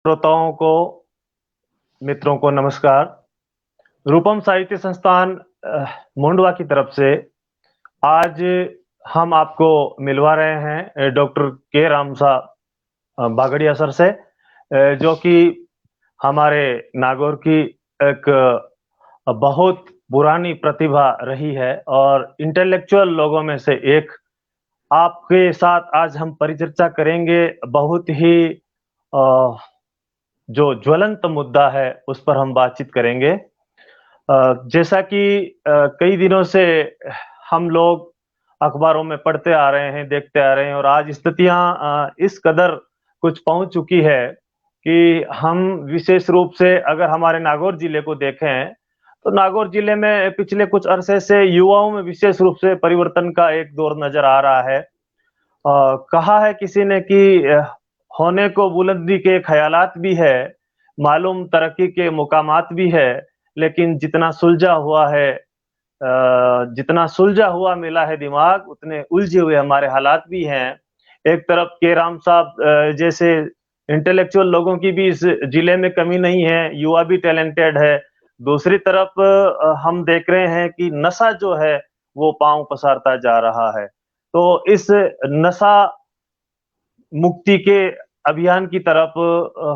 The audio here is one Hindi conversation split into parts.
श्रोताओं को, मित्रों को नमस्कार। रूपम साहित्य संस्थान मुंडवा की तरफ से आज हम आपको मिलवा रहे हैं डॉक्टर के राम साहब बागड़िया सर से, जो कि हमारे नागौर की एक बहुत पुरानी प्रतिभा रही है और इंटेलेक्चुअल लोगों में से एक। आपके साथ आज हम परिचर्चा करेंगे बहुत ही अ, जो ज्वलंत मुद्दा है उस पर हम बातचीत करेंगे। जैसा कि कई दिनों से हम लोग अखबारों में पढ़ते आ रहे हैं, देखते आ रहे हैं और आज स्थितियां इस कदर कुछ पहुंच चुकी है कि हम विशेष रूप से अगर हमारे नागौर जिले को देखें तो नागौर जिले में पिछले कुछ अरसे से युवाओं में विशेष रूप से परिवर्तन का एक दौर नजर आ रहा है। कहा है किसी ने कि होने को बुलंदी के ख्यालात भी है, मालूम तरक्की के मुकामात भी है, लेकिन जितना सुलझा हुआ मिला है दिमाग, उतने उलझे हुए हमारे हालात भी हैं। एक तरफ के राम साहब जैसे इंटेलेक्चुअल लोगों की भी इस जिले में कमी नहीं है, युवा भी टैलेंटेड है। दूसरी तरफ हम देख रहे हैं कि नशा जो है वो पांव पसारता जा रहा है। तो इस नशा मुक्ति के अभियान की तरफ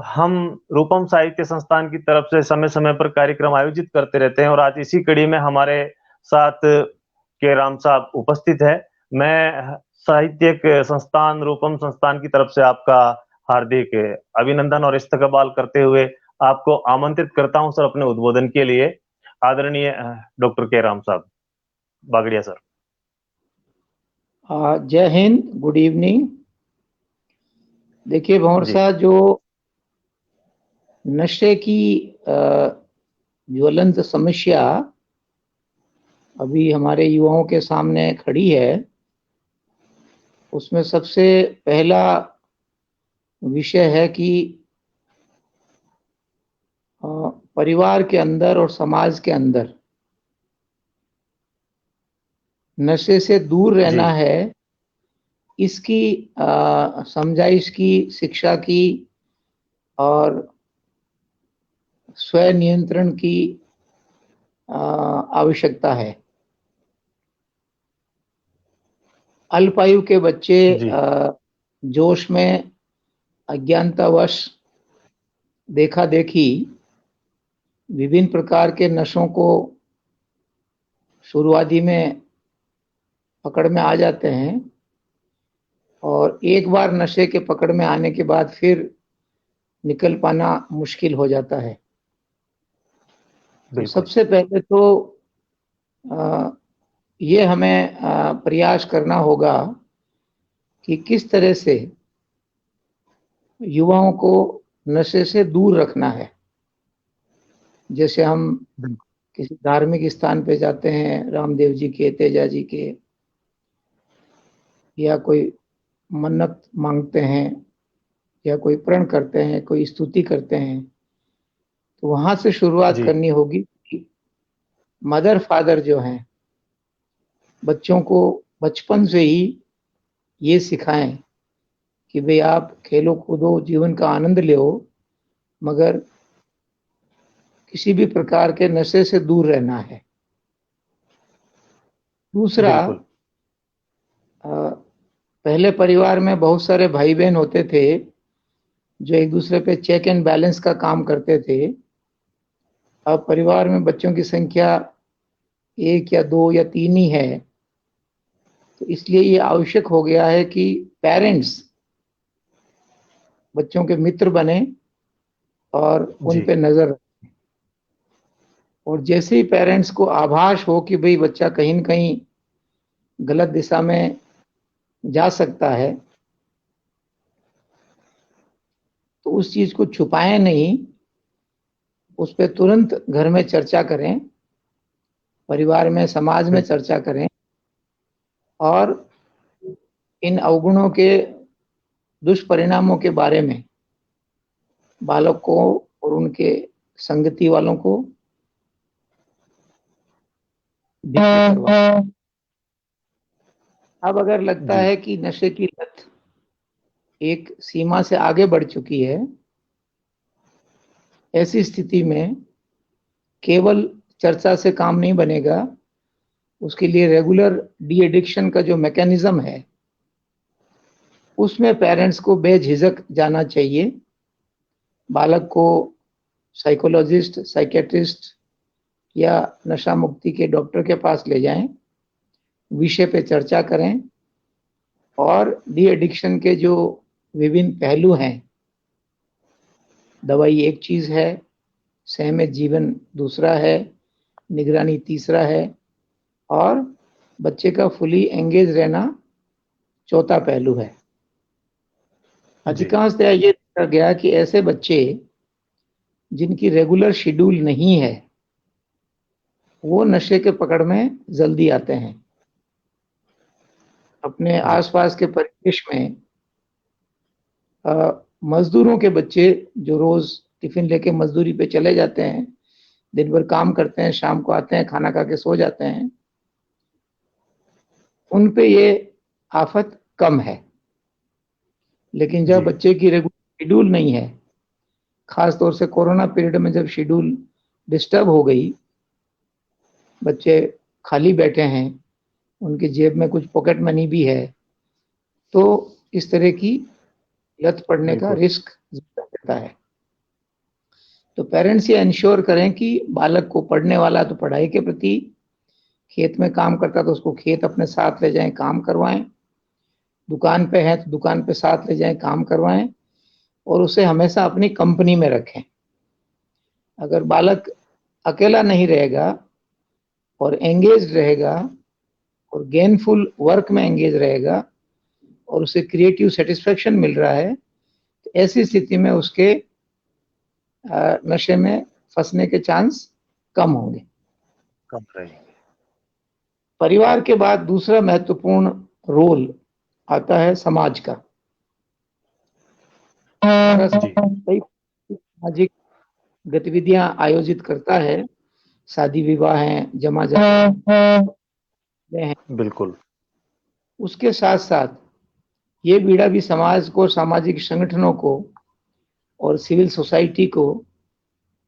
हम रूपम साहित्य संस्थान की तरफ से समय समय पर कार्यक्रम आयोजित करते रहते हैं और आज इसी कड़ी में हमारे साथ के राम साहब उपस्थित है। मैं साहित्यिक संस्थान रूपम संस्थान की तरफ से आपका हार्दिक अभिनंदन और इस्तकबाल करते हुए आपको आमंत्रित करता हूं सर अपने उद्बोधन के लिए। आदरणीय डॉक्टर के राम साहब बागड़िया सर। जय हिंद, गुड इवनिंग। देखिए भंवर जी साहब, जो नशे की ज्वलंत समस्या अभी हमारे युवाओं के सामने खड़ी है, उसमें सबसे पहला विषय है कि परिवार के अंदर और समाज के अंदर नशे से दूर जी रहना है। इसकी समझाइश की, शिक्षा की और स्व नियंत्रण की आवश्यकता है। अल्पायु के बच्चे जी जोश में, अज्ञानतावश देखा देखी विभिन्न प्रकार के नशों को शुरुआती में पकड़ में आ जाते हैं और एक बार नशे के पकड़ में आने के बाद फिर निकल पाना मुश्किल हो जाता है। तो बिल्कुल सबसे पहले तो ये हमें प्रयास करना होगा कि किस तरह से युवाओं को नशे से दूर रखना है। जैसे हम बिल्कुल। किसी धार्मिक स्थान पे जाते हैं, रामदेव जी के, तेजा जी के, या कोई मन्नत मांगते हैं या कोई प्रण करते हैं, कोई स्तुति करते हैं, तो वहां से शुरुआत जी करनी होगी कि मदर फादर जो हैं बच्चों को बचपन से ही ये सिखाएं कि भाई आप खेलो कूदो, जीवन का आनंद लो, मगर किसी भी प्रकार के नशे से दूर रहना है। दूसरा, बिल्कुल पहले परिवार में बहुत सारे भाई बहन होते थे जो एक दूसरे पे चेक एंड बैलेंस का काम करते थे। अब परिवार में बच्चों की संख्या एक या दो या तीन ही है, तो इसलिए ये आवश्यक हो गया है कि पेरेंट्स बच्चों के मित्र बने और उन जी पे नजर रखें। और जैसे ही पेरेंट्स को आभास हो कि भाई बच्चा कहीं न कहीं गलत दिशा में जा सकता है, तो उस चीज को छुपाएं नहीं, उस पर तुरंत घर में चर्चा करें, परिवार में, समाज में बिल्कुल चर्चा करें और इन अवगुणों के दुष्परिणामों के बारे में बालक को और उनके संगति वालों को ध्यान करवाएं। अब अगर लगता जी है कि नशे की लत एक सीमा से आगे बढ़ चुकी है, ऐसी स्थिति में केवल चर्चा से काम नहीं बनेगा, उसके लिए रेगुलर डी एडिक्शन का जो मैकेनिज्म है उसमें पेरेंट्स को बेझिझक जाना चाहिए। बालक को साइकोलॉजिस्ट, साइकेट्रिस्ट या नशा मुक्ति के डॉक्टर के पास ले जाएं, विषय पे चर्चा करें और डी एडिक्शन के जो विभिन्न पहलू हैं, दवाई एक चीज है, सहमत जीवन दूसरा है, निगरानी तीसरा है और बच्चे का फुली एंगेज रहना चौथा पहलू है। अधिकांशतः ये देखा गया कि ऐसे बच्चे जिनकी रेगुलर शेड्यूल नहीं है वो नशे के पकड़ में जल्दी आते हैं। अपने आसपास के परिवेश में मजदूरों के बच्चे जो रोज टिफिन लेके मजदूरी पे चले जाते हैं, दिन भर काम करते हैं, शाम को आते हैं, खाना खा के सो जाते हैं, उन पे ये आफत कम है। लेकिन जब बच्चे की रेगुलर शेड्यूल नहीं है, खास तौर से कोरोना पीरियड में जब शेड्यूल डिस्टर्ब हो गई, बच्चे खाली बैठे हैं, उनकी जेब में कुछ पॉकेट मनी भी है, तो इस तरह की लत पड़ने का रिस्क ज्यादा रहता है। तो पेरेंट्स ये इंश्योर करें कि बालक को पढ़ने वाला तो पढ़ाई के प्रति, खेत में काम करता तो उसको खेत अपने साथ ले जाएं, काम करवाएं, दुकान पे है तो दुकान पे साथ ले जाएं, काम करवाएं और उसे हमेशा अपनी कंपनी में रखें। अगर बालक अकेला नहीं रहेगा और एंगेज रहेगा और गेनफुल वर्क में एंगेज रहेगा और उसे क्रिएटिव सेटिस्फेक्शन मिल रहा है, तो ऐसी स्थिति में उसके नशे में फंसने के चांस कम होंगे, कम रहेंगे। परिवार के बाद दूसरा महत्वपूर्ण रोल आता है समाज का। सामाजिक गतिविधियां आयोजित करता है, शादी विवाह हैं, जमा हैं, बिल्कुल। उसके साथ साथ ये बीड़ा भी समाज को, सामाजिक संगठनों को और सिविल सोसाइटी को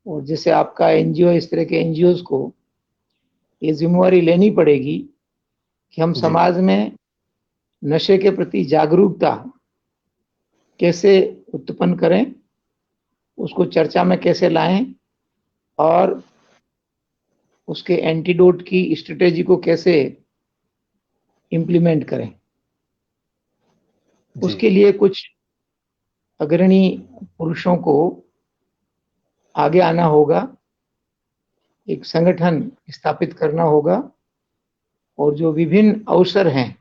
और जैसे आपका एनजीओ, इस तरह के एनजीओ को ये जिम्मेवारी लेनी पड़ेगी कि हम समाज में नशे के प्रति जागरूकता कैसे उत्पन्न करें, उसको चर्चा में कैसे लाएं और उसके एंटीडोट की स्ट्रेटेजी को कैसे इम्प्लीमेंट करें। उसके लिए कुछ अग्रणी पुरुषों को आगे आना होगा, एक संगठन स्थापित करना होगा और जो विभिन्न अवसर हैं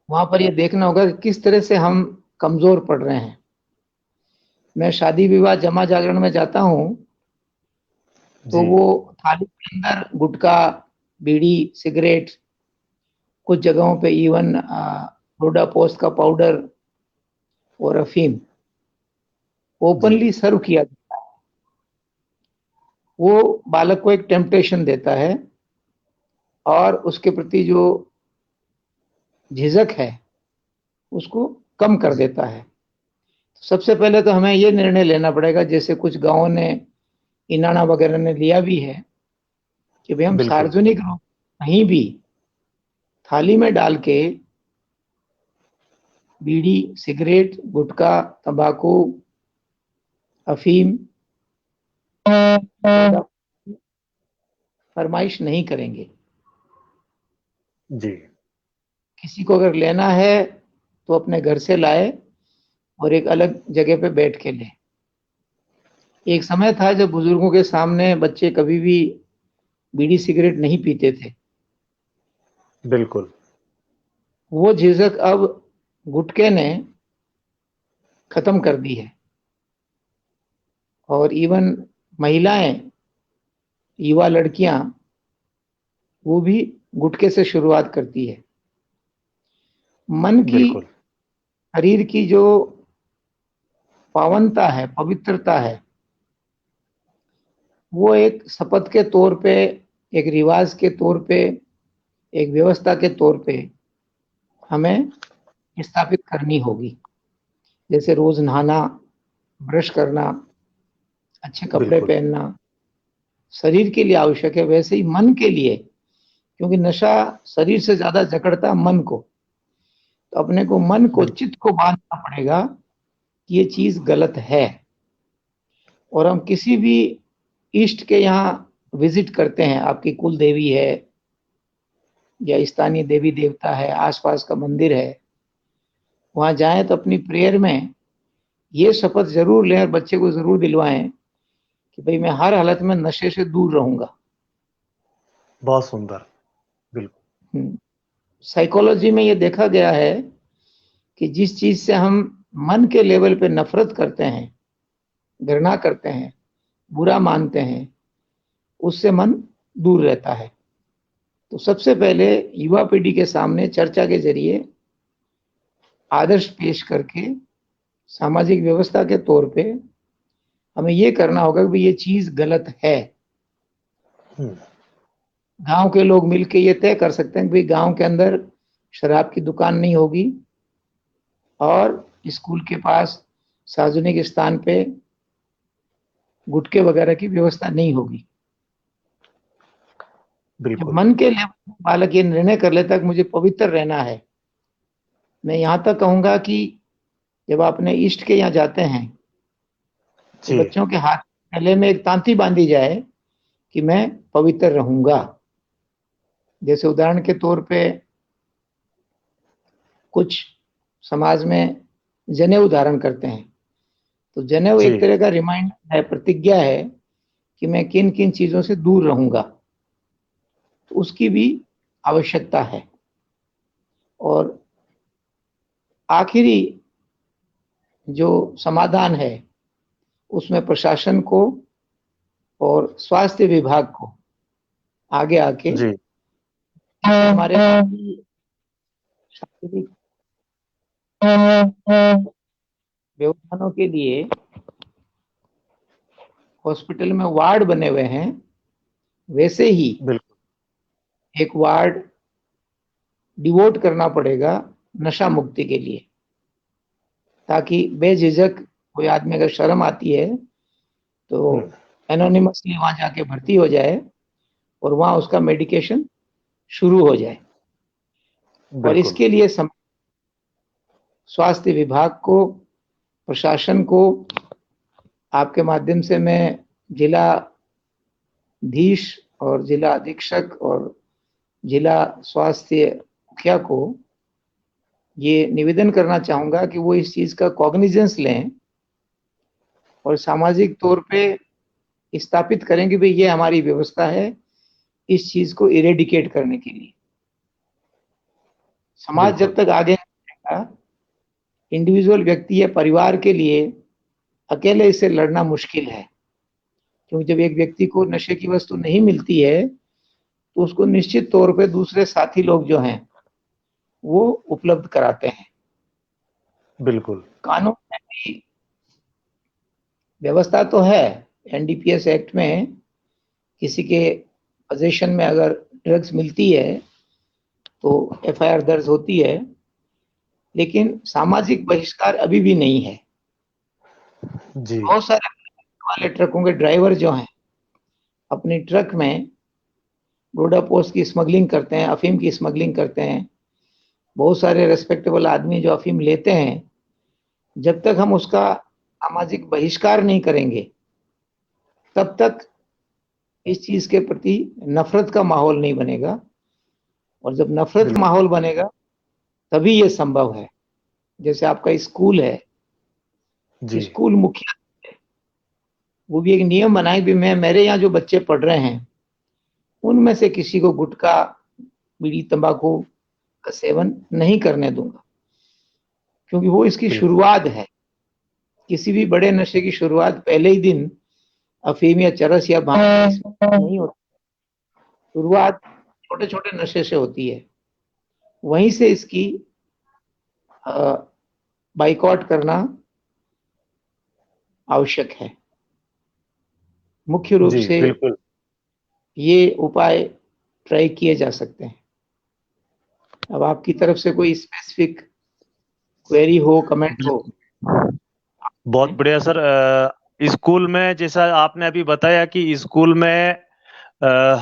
वहां पर यह देखना होगा कि किस तरह से हम कमजोर पड़ रहे हैं। मैं शादी विवाह, जमा जागरण में जाता हूं तो वो थाली के अंदर गुटखा, बीड़ी, सिगरेट, कुछ जगहों पे इवन रोडा पोस्ट का पाउडर और अफीम ओपनली सर्व किया जाता है। वो बालक को एक टेम्पटेशन देता है और उसके प्रति जो झिझक है उसको कम कर देता है। सबसे पहले तो हमें ये निर्णय लेना पड़ेगा, जैसे कुछ गांवों ने, इनाना वगैरह ने लिया भी है, कि भाई हम सार्वजनिक रूप कहीं भी थाली में डाल के बीड़ी, सिगरेट, गुटखा, तंबाकू, अफीम फरमाइश नहीं करेंगे। जी। किसी को अगर लेना है तो अपने घर से लाए और एक अलग जगह पे बैठ के ले। एक समय था जब बुजुर्गों के सामने बच्चे कभी भी बीड़ी सिगरेट नहीं पीते थे। बिल्कुल। वो झिझक अब गुटखे ने खत्म कर दी है और इवन महिलाएं, युवा लड़कियां, वो भी गुटखे से शुरुआत करती है। मन की, शरीर की जो पावनता है, पवित्रता है, वो एक शपथ के तौर पे, एक रिवाज के तौर पे, एक व्यवस्था के तौर पे हमें स्थापित करनी होगी। जैसे रोज नहाना, ब्रश करना, अच्छे कपड़े बिल्कुल। पहनना शरीर के लिए आवश्यक है, वैसे ही मन के लिए, क्योंकि नशा शरीर से ज्यादा जकड़ता है मन को। तो अपने को मन को, बिल्कुल। चित्त को बांधना पड़ेगा कि ये चीज गलत है। और हम किसी भी इष्ट के यहाँ विजिट करते हैं, आपकी कुल देवी है या स्थानीय देवी देवता है, आसपास का मंदिर है, वहां जाएं तो अपनी प्रेयर में ये शपथ जरूर लें और बच्चे को जरूर दिलवाएं कि भाई मैं हर हालत में नशे से दूर रहूंगा। बहुत सुंदर। बिल्कुल। साइकोलॉजी में ये देखा गया है कि जिस चीज से हम मन के लेवल पे नफरत करते हैं, घृणा करते हैं, बुरा मानते हैं, उससे मन दूर रहता है। तो सबसे पहले युवा पीढ़ी के सामने चर्चा के जरिए आदर्श पेश करके सामाजिक व्यवस्था के तौर पे हमें ये करना होगा कि ये चीज गलत है। हम्म। गांव के लोग मिलके ये तय कर सकते हैं कि भाई गांव के अंदर शराब की दुकान नहीं होगी और स्कूल के पास सार्वजनिक स्थान पे गुटखे वगैरह की व्यवस्था नहीं होगी। जब बिल्कुल। मन के लेवल बालक ये निर्णय कर लेता है कि मुझे पवित्र रहना है, मैं यहां तक कहूंगा कि जब आप अपने इष्ट के यहाँ जाते हैं तो जी। बच्चों के हाथ गले में एक तांती बांधी जाए कि मैं पवित्र रहूंगा। जैसे उदाहरण के तौर पे कुछ समाज में जनेऊ धारण करते हैं, तो जनेऊ जी। एक तरह का रिमाइंडर है, प्रतिज्ञा है कि मैं किन किन चीजों से दूर रहूंगा। तो उसकी भी आवश्यकता है। और आखिरी जो समाधान है उसमें प्रशासन को और स्वास्थ्य विभाग को आगे आके जी। हमारे शारीरिक व्यवधानों के लिए हॉस्पिटल में वार्ड बने हुए हैं, वैसे ही बिल्कुल। एक वार्ड डिवोट करना पड़ेगा नशा मुक्ति के लिए, ताकि बेझिझक कोई आदमी अगर शर्म आती है तो हम्म। एनोनिमसली वहां जाके भर्ती हो जाए और वहां उसका मेडिकेशन शुरू हो जाए। और बिल्कुल। इसके लिए स्वास्थ्य विभाग को, प्रशासन को, आपके माध्यम से मैं जिलाधीश और जिला अधीक्षक और जिला स्वास्थ्य मुखिया को ये निवेदन करना चाहूंगा कि वो इस चीज का कॉग्निजेंस लें और सामाजिक तौर पे स्थापित करें कि भाई ये हमारी व्यवस्था है इस चीज को इरेडिकेट करने के लिए। समाज जब बिल्कुल। तक आगे नहीं बढ़ेगा, इंडिविजुअल व्यक्ति या परिवार के लिए अकेले इससे लड़ना मुश्किल है। क्योंकि जब एक व्यक्ति को नशे की वस्तु नहीं मिलती है तो उसको निश्चित तौर पे दूसरे साथी लोग जो हैं वो उपलब्ध कराते हैं। बिल्कुल। कानून में भी व्यवस्था तो है, एनडीपीएस एक्ट में किसी के पोजीशन में अगर ड्रग्स मिलती है तो एफआईआर दर्ज होती है, लेकिन सामाजिक बहिष्कार अभी भी नहीं है। जी। बहुत सारे वाले ट्रकों के ड्राइवर जो हैं अपनी ट्रक में डोडा पोस्ट की स्मगलिंग करते हैं, अफीम की स्मगलिंग करते हैं। बहुत सारे रेस्पेक्टेबल आदमी जो अफीम लेते हैं, जब तक हम उसका सामाजिक बहिष्कार नहीं करेंगे तब तक इस चीज के प्रति नफरत का माहौल नहीं बनेगा। और जब नफरत का बिल्कुल। माहौल बनेगा तभी ये संभव है। जैसे आपका स्कूल है, जी। स्कूल मुखिया वो भी एक नियम बनाए भी मैं, मेरे यहाँ जो बच्चे पढ़ रहे हैं उनमें से किसी को गुटखा, बीड़ी, तंबाकू का सेवन नहीं करने दूंगा, क्योंकि वो इसकी बिल्कुल। शुरुआत है। किसी भी बड़े नशे की शुरुआत पहले ही दिन अफीम या चरस या भांग नहीं होती। शुरुआत छोटे छोटे नशे से होती है, वहीं से इसकी बाइकआउट करना आवश्यक है। मुख्य रूप जी। से बिल्कुल। ये उपाय ट्राई किए जा सकते हैं। अब आपकी तरफ से कोई स्पेसिफिक क्वेरी हो, कमेंट हो। बहुत बढ़िया सर। स्कूल में, जैसा आपने अभी बताया कि स्कूल में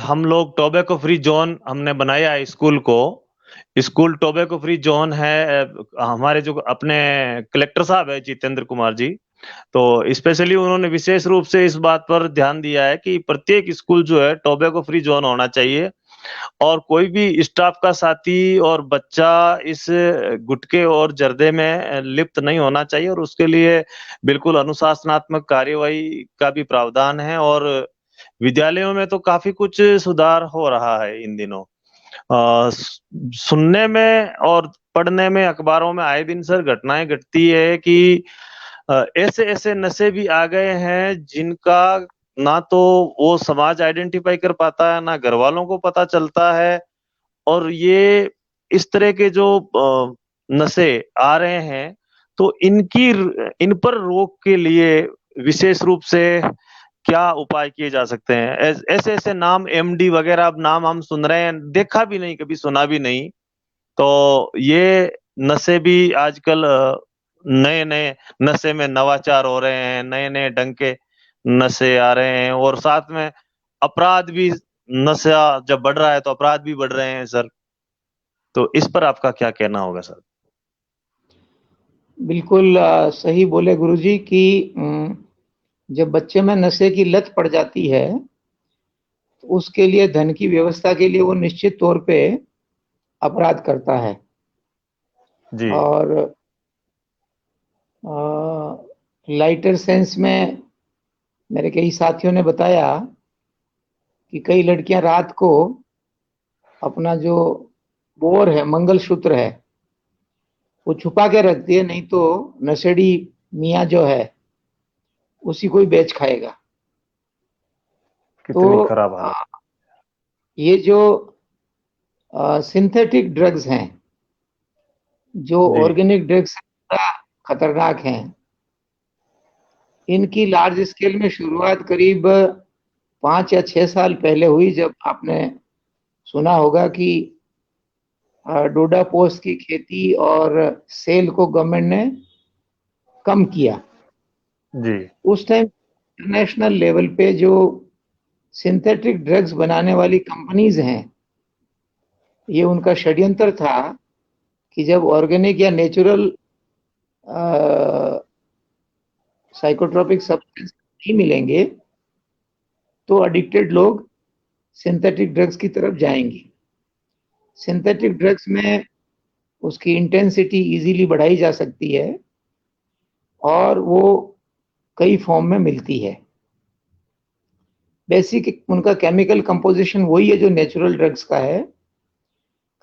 हम लोग टोबैको फ्री जोन हमने बनाया है स्कूल को। स्कूल टोबैको फ्री जोन है। हमारे जो अपने कलेक्टर साहब है जितेंद्र कुमार जी, तो स्पेशली उन्होंने विशेष रूप से इस बात पर ध्यान दिया है कि प्रत्येक स्कूल जो है टोबैको फ्री जोन होना चाहिए, और कोई भी स्टाफ का साथी और बच्चा इस गुटखे और जर्दे में लिप्त नहीं होना चाहिए, और उसके लिए बिल्कुल अनुशासनात्मक कार्यवाही का भी प्रावधान है। और विद्यालयों में तो काफी कुछ सुधार हो रहा है इन दिनों। सुनने में और पढ़ने में अखबारों में आए दिन सर घटनाएं घटती है कि ऐसे ऐसे नशे भी आ गए हैं जिनका ना तो वो समाज आइडेंटिफाई कर पाता है, ना घर वालों को पता चलता है। और ये इस तरह के जो नशे आ रहे हैं, तो इन पर रोक के लिए विशेष रूप से क्या उपाय किए जा सकते हैं? ऐसे ऐसे नाम एमडी वगैरह अब नाम हम सुन रहे हैं, देखा भी नहीं, कभी सुना भी नहीं। तो ये नशे भी आजकल नए नए नशे में नवाचार हो रहे हैं, नए नए ढंग के नशे आ रहे हैं, और साथ में अपराध भी, नशा जब बढ़ रहा है तो अपराध भी बढ़ रहे हैं सर। तो इस पर आपका क्या कहना होगा सर? बिल्कुल सही बोले गुरुजी कि जब बच्चे में नशे की लत पड़ जाती है तो उसके लिए धन की व्यवस्था के लिए वो निश्चित तौर पे अपराध करता है। जी। और लाइटर सेंस में मेरे कई साथियों ने बताया कि कई लड़कियां रात को अपना जो बोर है, मंगलसूत्र है, वो छुपा के रखती है, नहीं तो नशेड़ी मियाँ जो है उसी को ही बेच खाएगा। तो कितनी खराब हालत। ये जो सिंथेटिक ड्रग्स हैं, जो जी। ऑर्गेनिक ड्रग्स खतरनाक हैं, इनकी लार्ज स्केल में शुरुआत करीब 5 या 6 साल पहले हुई, जब आपने सुना होगा कि डोडा पोस्ट की खेती और सेल को गवर्नमेंट ने कम किया। जी। उस टाइम इंटरनेशनल लेवल पे जो सिंथेटिक ड्रग्स बनाने वाली कंपनीज हैं, ये उनका षड्यंत्र था कि जब ऑर्गेनिक या नेचुरल साइकोट्रोपिक सब्सटेंस नहीं मिलेंगे तो एडिक्टेड लोग सिंथेटिक ड्रग्स की तरफ जाएंगे। सिंथेटिक ड्रग्स में उसकी इंटेंसिटी इजीली बढ़ाई जा सकती है और वो कई फॉर्म में मिलती है। बेसिक उनका केमिकल कंपोजिशन वही है जो नेचुरल ड्रग्स का है,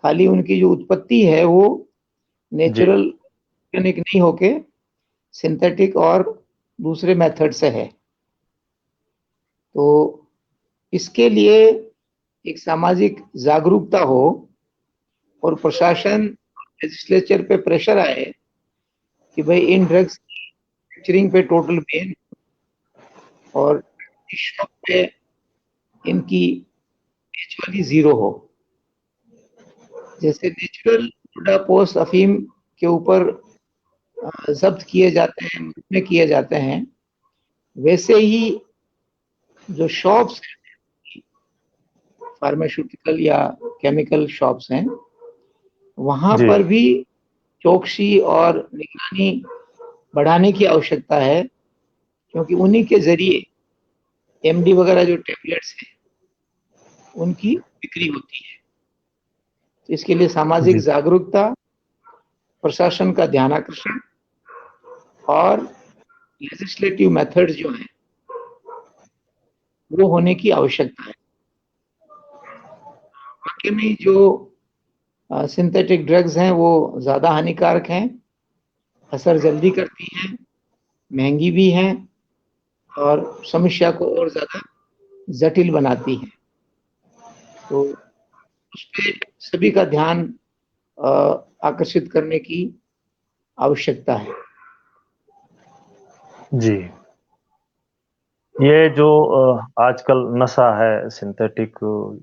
खाली उनकी जो उत्पत्ति है वो जी। नेचुरल ऑर्गेनिक नहीं होके सिंथेटिक और दूसरे मेथड से है। तो इसके लिए एक सामाजिक जागरूकता हो और प्रशासन लेजिस्लेचर पे प्रेशर आए कि भाई इन ड्रग्स मैन्युफैक्चरिंग पे टोटल बैन, और शॉप पे इनकी एक्चुअली जीरो हो। जैसे नेचुरल डोडा पोस्ट अफीम के ऊपर जब्त किए जाते हैं, मुकदमे किए जाते हैं, वैसे ही जो शॉप्स फार्मास्यूटिकल या केमिकल शॉप्स हैं, वहां जी। पर भी चौकसी और निगरानी बढ़ाने की आवश्यकता है, क्योंकि उन्हीं के जरिए एमडी वगैरह जो टेबलेट्स हैं उनकी बिक्री होती है। तो इसके लिए सामाजिक जी। जागरूकता, प्रशासन का ध्यान आकर्षण और लेजिस्लेटिव मेथड्स जो हैं वो होने की आवश्यकता है। वाकई में जो सिंथेटिक ड्रग्स हैं वो ज़्यादा हानिकारक हैं, असर जल्दी करती हैं, महंगी भी हैं और समस्या को और ज़्यादा जटिल बनाती हैं। तो उस पे सभी का ध्यान आकर्षित करने की आवश्यकता है। जी। ये जो आजकल नशा है सिंथेटिक,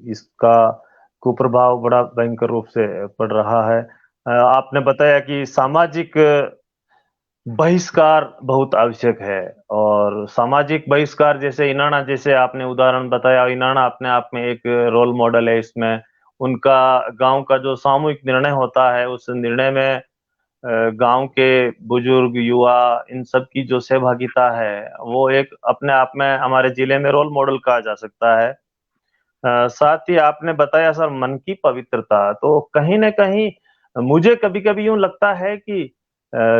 इसका कुप्रभाव बड़ा भयंकर रूप से पड़ रहा है। आपने बताया कि सामाजिक बहिष्कार बहुत आवश्यक है। और सामाजिक बहिष्कार, जैसे इनाना, जैसे आपने उदाहरण बताया, इनाना अपने आप में एक रोल मॉडल है इसमें। उनका गांव का जो सामूहिक निर्णय होता है, उस निर्णय में गांव के बुजुर्ग, युवा, इन सब की जो सहभागिता है, वो एक अपने आप में हमारे जिले में रोल मॉडल कहा जा सकता है। साथ ही आपने बताया सर मन की पवित्रता, तो कहीं न कहीं मुझे कभी-कभी यूँ लगता है कि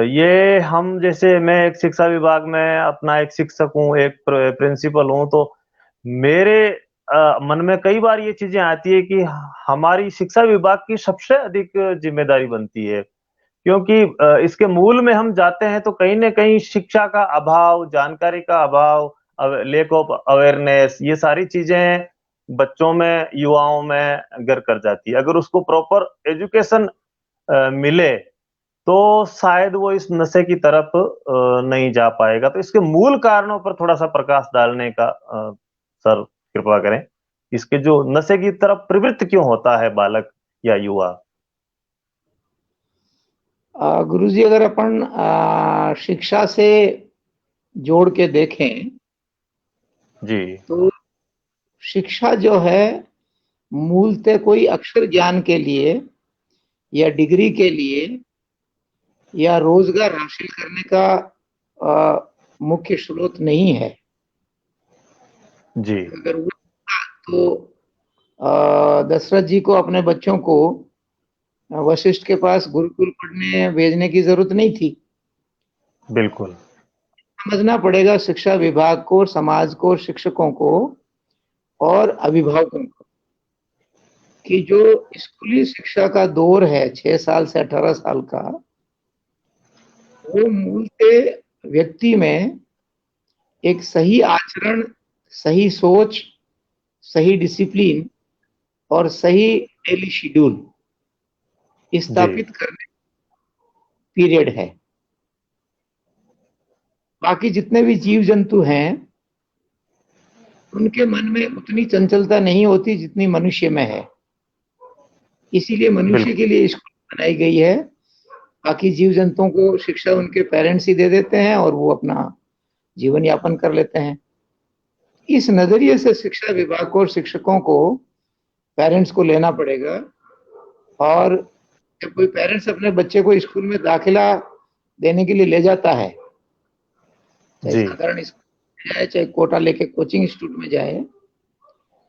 ये हम, जैसे मैं एक शिक्षा विभाग में अपना एक शिक्षक हूँ, एक प्रिंसिपल हूँ, तो मेरे मन में कई बार ये चीज़ें आती है कि हमारी शिक्षा विभाग की सबसे अधिक ज़िम्मेदारी बनती है। क्योंकि इसके मूल में हम जाते हैं तो कहीं न कहीं शिक्षा का अभाव, जानकारी का अभाव, लैक ऑफ अवेयरनेस, ये सारी चीज़ें बच्चों में, युवाओं में घर कर जाती है। अगर उसको प्रॉपर एजुकेशन मिले, तो शायद वो इस नशे की तरफ नहीं जा पाएगा। तो इसके मूल कारणों पर थोड़ा-सा प्रकाश डालने का सर कृपा करें। इसके जो नशे की तरफ प्रवृत्त क्यों होता है बालक या युवा? गुरुजी, अगर अपन शिक्षा से जोड़ के देखें जी, तो शिक्षा जो है मूलतः कोई अक्षर ज्ञान के लिए या डिग्री के लिए या रोजगार हासिल करने का मुख्य स्रोत नहीं है। जी, अगर वो था तो दशरथ जी को अपने बच्चों को वशिष्ठ के पास गुरुकुल पढ़ने भेजने की जरूरत नहीं थी। बिल्कुल। समझना पड़ेगा शिक्षा विभाग को, समाज को, शिक्षकों को और अभिभावकों को कि जो स्कूली शिक्षा का दौर है 6 साल से 18 साल का, वो मूलतः व्यक्ति में एक सही आचरण, सही सोच, सही डिसिप्लिन और सही डेली शेड्यूल जी, स्थापित करने पीरियड है। बाकी जितने भी जीव जंतु हैं उनके मन में उतनी चंचलता नहीं होती जितनी मनुष्य में है। इसीलिए मनुष्य बिल्कुल, के लिए स्कूल बनाई गई है। बाकी जीव जंतुओं को शिक्षा उनके पेरेंट्स ही दे देते हैं और वो अपना जीवन यापन कर लेते हैं। इस नजरिए से शिक्षा विभाग को और शिक्षकों को पेरेंट्स को लेना पड़ेगा। और जब कोई पेरेंट्स अपने बच्चे को स्कूल में दाखिला देने के लिए ले जाता है, चाहे जी, साधारण स्कूल में जाए चाहे कोटा लेके कोचिंग इंस्टीट्यूट में जाए,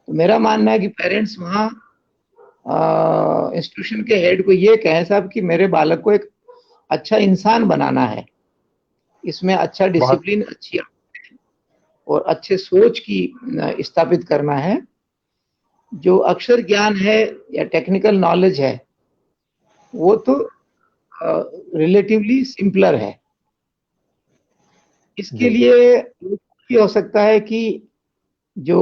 तो मेरा मानना है कि पेरेंट्स वहाँ इंस्टीट्यूशन के हेड को ये कहें, साहब कि मेरे बालक को एक अच्छा इंसान बनाना है, इसमें अच्छा बहुत डिसिप्लिन, अच्छी और अच्छे सोच की स्थापित करना है। जो अक्षर ज्ञान है या टेक्निकल नॉलेज है वो तो रिलेटिवली सिंपलर है। इसके जी, लिए ये हो सकता है कि जो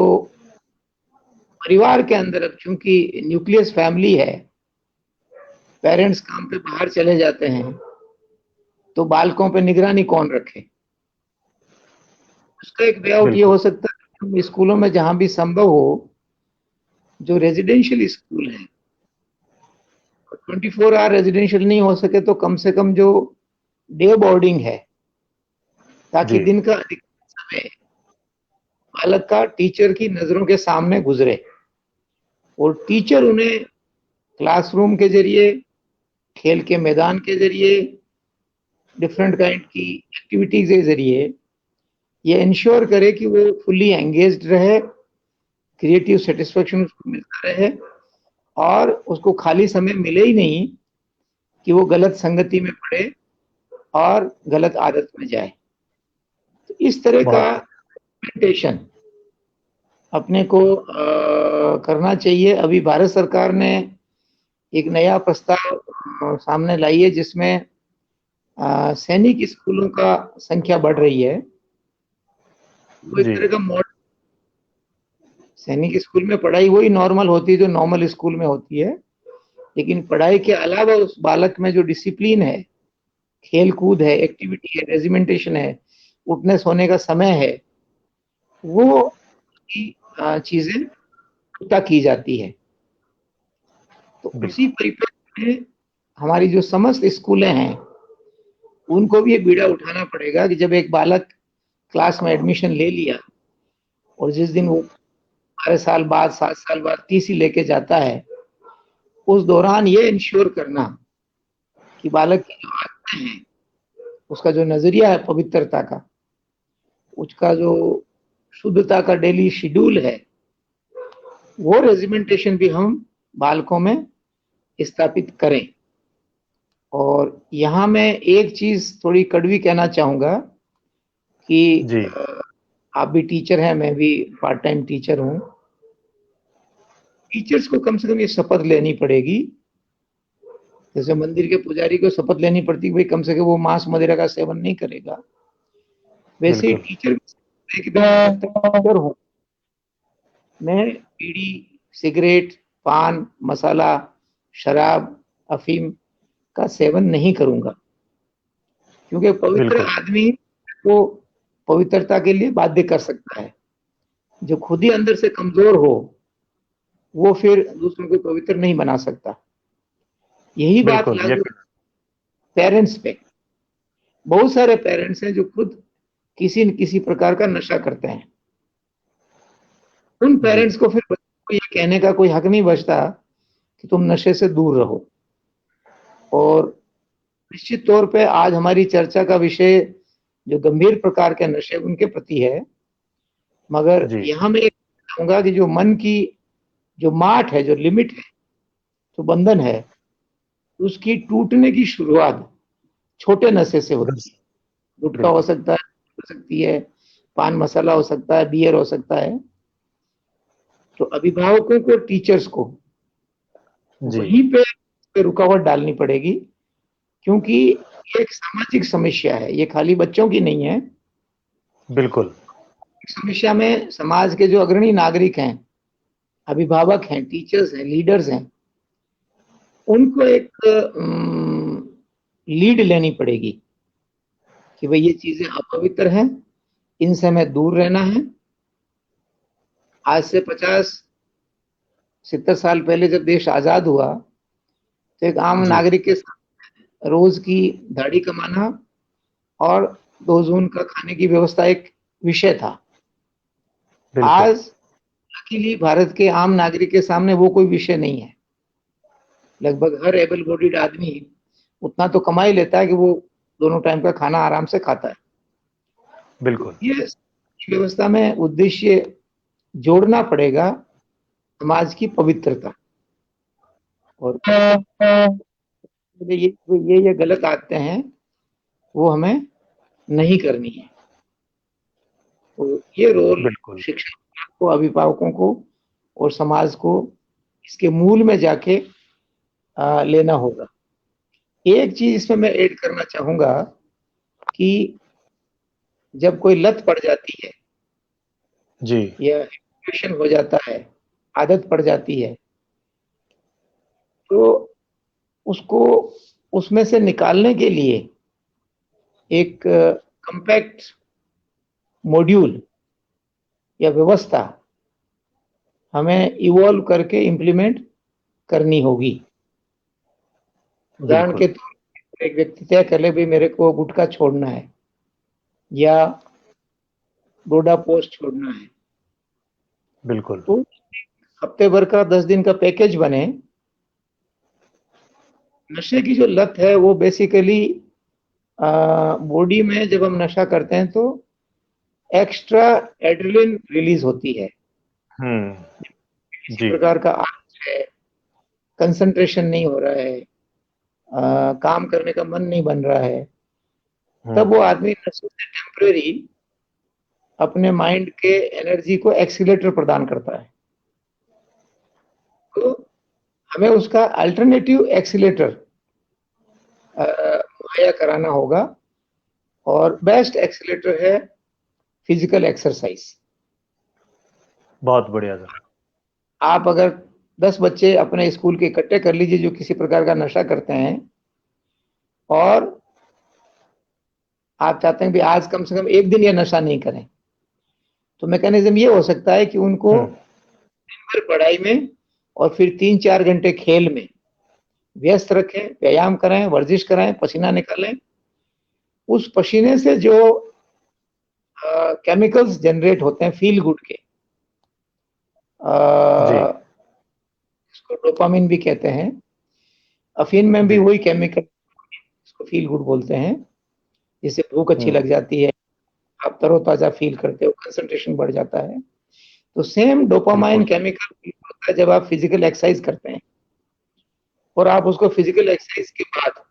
परिवार के अंदर, चूंकि न्यूक्लियस फैमिली है, पेरेंट्स काम पे बाहर चले जाते हैं, तो बालकों पे निगरानी कौन रखे। उसका एक वे आउट ये बिल्कुल, हो सकता है कि हम स्कूलों में जहां भी संभव हो, जो रेजिडेंशियल स्कूल है, 24 आवर रेजिडेंशियल नहीं हो सके तो कम से कम जो डे बोर्डिंग है, ताकि जी, दिन का अधिकतर समय बालक का टीचर की नजरों के सामने गुजरे और टीचर उन्हें क्लासरूम के जरिए, खेल के मैदान के जरिए, डिफरेंट काइंड की एक्टिविटीज के जरिए ये इंश्योर करे कि वो फुल्ली एंगेज्ड रहे, क्रिएटिव सेटिस्फेक्शन उसको मिलता रहे और उसको खाली समय मिले ही नहीं कि वो गलत संगति में पड़े और गलत आदत में जाए। तो इस तरह का बहुत मेडिटेशन अपने को करना चाहिए। अभी भारत सरकार ने एक नया प्रस्ताव सामने लाई है जिसमें सैनिक स्कूलों का संख्या बढ़ रही है। वो एक जी, तरह का मॉडल, सैनिक स्कूल में पढ़ाई वही नॉर्मल होती है जो नॉर्मल स्कूल में होती है, लेकिन पढ़ाई के अलावा उस बालक में जो डिसिप्लिन है, खेल कूद है, एक्टिविटी है, रेजिमेंटेशन है, उठने सोने का समय है, वो चीजें पुख्ता की जाती है। तो उसी बिल्कुल, परिप्रेक्ष्य में हमारी जो समस्त स्कूलें हैं उनको भी ये बीड़ा उठाना पड़ेगा कि जब एक बालक क्लास में एडमिशन ले लिया और जिस दिन वो 12 साल बाद 7 साल बाद टीसी लेके जाता है, उस दौरान ये इंश्योर करना कि बालक की जो आदतें हैं, उसका जो नजरिया है पवित्रता का, उसका जो शुद्धता का डेली शेड्यूल है, वो रेजिमेंटेशन भी हम बालकों में स्थापित करें। और यहाँ मैं एक चीज थोड़ी कड़वी कहना चाहूंगा कि जी आप भी टीचर हैं, मैं भी पार्ट टाइम टीचर हूँ। टीचर्स को कम से कम ये शपथ लेनी पड़ेगी, जैसे मंदिर के पुजारी को शपथ लेनी पड़ती है भाई कम से कम वो मांस मदिरा का सेवन नहीं करेगा, वैसे ही बिल्कुल टीचर टीचर हूँ मैं, बीड़ी, सिगरेट, पान मसाला, शराब, अफीम का सेवन नहीं करूंगा, क्योंकि पवित्र बिल्कुल आदमी को पवित्रता के लिए बाध्य कर सकता है। जो खुद ही अंदर से कमजोर हो वो फिर दूसरों को पवित्र नहीं बना सकता। यही बात बिल्कुल ये लागू पेरेंट्स पे। बहुत सारे पेरेंट्स हैं जो खुद किसी न किसी प्रकार का नशा करते हैं। उन जी पेरेंट्स को फिर बच्चों को ये कहने का कोई हक नहीं बचता कि तुम नशे से दूर रहो। और निश्चित तौर पे आज हमारी चर्चा का विषय जो गंभीर प्रकार के नशे उनके प्रति है, मगर जी यहाँ मैं एक कहूंगा कि जो मन की जो माठ है, जो लिमिट है, जो बंधन है, उसकी टूटने की शुरुआत छोटे नशे से होती है। गुटखा हो बिल्कुल सकता है, हो सकती है, पान मसाला हो सकता है, बियर हो सकता है। तो अभिभावकों को, टीचर्स को जी वहीं पे रुकावट डालनी पड़ेगी, क्योंकि ये एक सामाजिक समस्या है, ये खाली बच्चों की नहीं है। बिल्कुल इस समस्या में समाज के जो अग्रणी नागरिक हैं, अभिभावक हैं, टीचर्स हैं, लीडर्स हैं, उनको एक लीड लेनी पड़ेगी कि भाई ये चीजें अपवित्र हैं, इनसे हमें दूर रहना है। आज से 50-70 साल पहले जब देश आजाद हुआ तो एक आम जी नागरिक के रोज की दाढ़ी कमाना और 2 जून का खाने की व्यवस्था एक विषय था। बिल्कुल आज लकीली भारत के आम नागरिक के सामने वो कोई विषय नहीं है। लगभग हर एबल बॉडीड आदमी उतना तो कमा ही लेता है कि वो दोनों टाइम का खाना आराम से खाता है। तो बिल्कुल ये व्यवस्था में उद्देश्य जोड़ना पड़ेगा समाज की पवित्रता। और ये गलत आदतें हैं, वो हमें नहीं करनी है। तो ये रोल बिल्कुल शिक्षक को, अभिभावकों को और समाज को इसके मूल में जाके लेना होगा। एक चीज इसमें मैं ऐड करना चाहूंगा कि जब कोई लत पड़ जाती है जी या एडिक्शन हो जाता है, आदत पड़ जाती है, तो उसको उसमें से निकालने के लिए एक कंपैक्ट मॉड्यूल या व्यवस्था हमें इवॉल्व करके इम्प्लीमेंट करनी होगी। उदाहरण के बिल्कुल तौर पर एक व्यक्ति तय कर ले भाई मेरे को गुटखा छोड़ना है या डोडा पोस्ट छोड़ना है, बिल्कुल तो हफ्ते भर का 10 दिन का पैकेज बने। नशे की जो लत है वो बेसिकली बॉडी में जब हम नशा करते हैं तो एक्स्ट्रा एड्रेनलिन रिलीज होती है, किसी जी प्रकार का आलस है, कंसंट्रेशन नहीं हो रहा है, काम करने का मन नहीं बन रहा है, तब वो आदमी नशे से टेम्परेरी अपने माइंड के एनर्जी को एक्सीलेटर प्रदान करता है। तो हमें उसका अल्टरनेटिव एक्सीलेटर मुहैया कराना होगा, और बेस्ट एक्सीलेटर है फिजिकल एक्सरसाइज। बहुत बढ़िया सर आप अगर 10 बच्चे अपने स्कूल के इकट्ठे कर लीजिए जो किसी प्रकार का नशा करते हैं, और आप चाहते हैं कि आज कम से कम एक दिन ये नशा नहीं करें, तो मैकेनिज्म ये हो सकता है कि उनको दिन भर पढ़ाई में और फिर 3-4 घंटे खेल में व्यस्त रखें, व्यायाम कराएं, वर्जिश कराएं, पसीना निकालें, उस पसीने से जो केमिकल्स जनरेट होते हैं फील गुड के, जी इसको डोपामिन भी कहते हैं। अफीन में भी जी वही केमिकल, इसको फील गुड बोलते हैं, जिससे भूख अच्छी लग जाती है, आप तरोताजा फील करते हो, कंसंट्रेशन बढ़ जाता है। तो सेम डोपामाइन बिल्कुल केमिकल होता है जब आप फिजिकल एक्सरसाइज करते हैं, और आप उसको फिजिकल एक्सरसाइज के बाद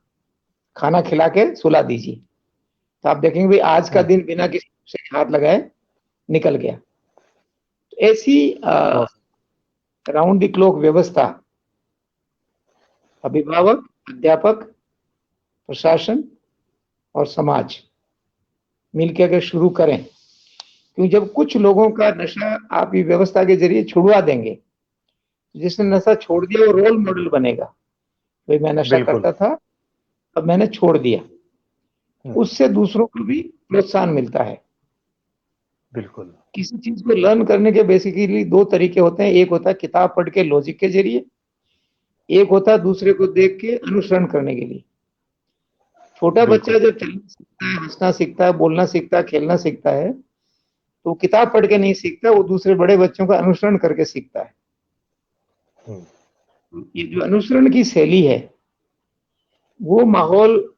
खाना खिला के सुला दीजिए, तो आप देखेंगे भाई आज का दिन बिना किसी से हाथ लगाए निकल गया। तो ऐसी बहुत राउंड द क्लॉक व्यवस्था अभिभावक, अध्यापक, प्रशासन और समाज मिलकर अगर शुरू करें, क्योंकि जब कुछ लोगों का नशा आप ये व्यवस्था के जरिए छुड़वा देंगे, जिसने नशा छोड़ दिया वो रोल मॉडल बनेगा, भाई मैं नशा बिल्कुल करता था अब मैंने छोड़ दिया, उससे दूसरों को भी प्रोत्साहन मिलता है। बिल्कुल किसी चीज को लर्न करने के बेसिकली दो तरीके होते हैं, एक होता है किताब पढ़ के लॉजिक के जरिए, एक होता है दूसरे को देख के अनुसरण करने के लिए। छोटा बच्चा बिल्कुल जब चलना सीखता है, हंसना सीखता है, बोलना सीखता है, खेलना सीखता है, तो वो किताब पढ़ के नहीं सीखता, वो दूसरे बड़े बच्चों का अनुसरण करके सीखता है। ये जो अनुसरण की शैली है, वो माहौल,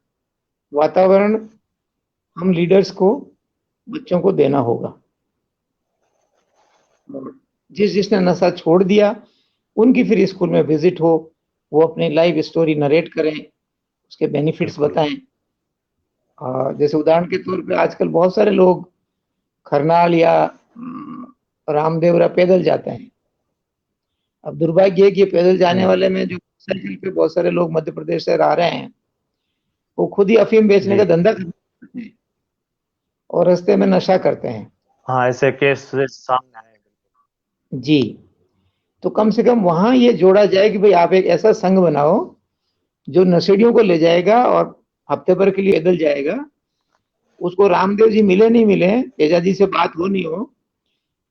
वातावरण हम लीडर्स को, बच्चों को देना होगा। जिसने नशा छोड़ दिया उनकी फिर स्कूल में विजिट हो, वो अपनी लाइफ स्टोरी नरेट करें, उसके बेनिफिट्स बिल्कुल बताएं। जैसे उदाहरण के तौर पे आजकल बहुत सारे लोग खरनाल या रामदेवरा पैदल जाते हैं। अब दुर्भाग्य है कि पैदल जाने वाले में जो साइकिल पे बहुत सारे लोग मध्य प्रदेश से आ रहे हैं, वो खुद ही अफीम बेचने जी का धंधा करते हैं और रास्ते में नशा करते हैं। हाँ ऐसे केस सामने आए जी, तो कम से कम वहां ये जोड़ा जाए कि भाई आप एक ऐसा संघ बनाओ जो नशेड़ियों को ले जाएगा और हफ्ते भर के लिए पैदल जाएगा। उसको रामदेव जी मिले नहीं मिले, तेजा जी से बात हो नहीं हो,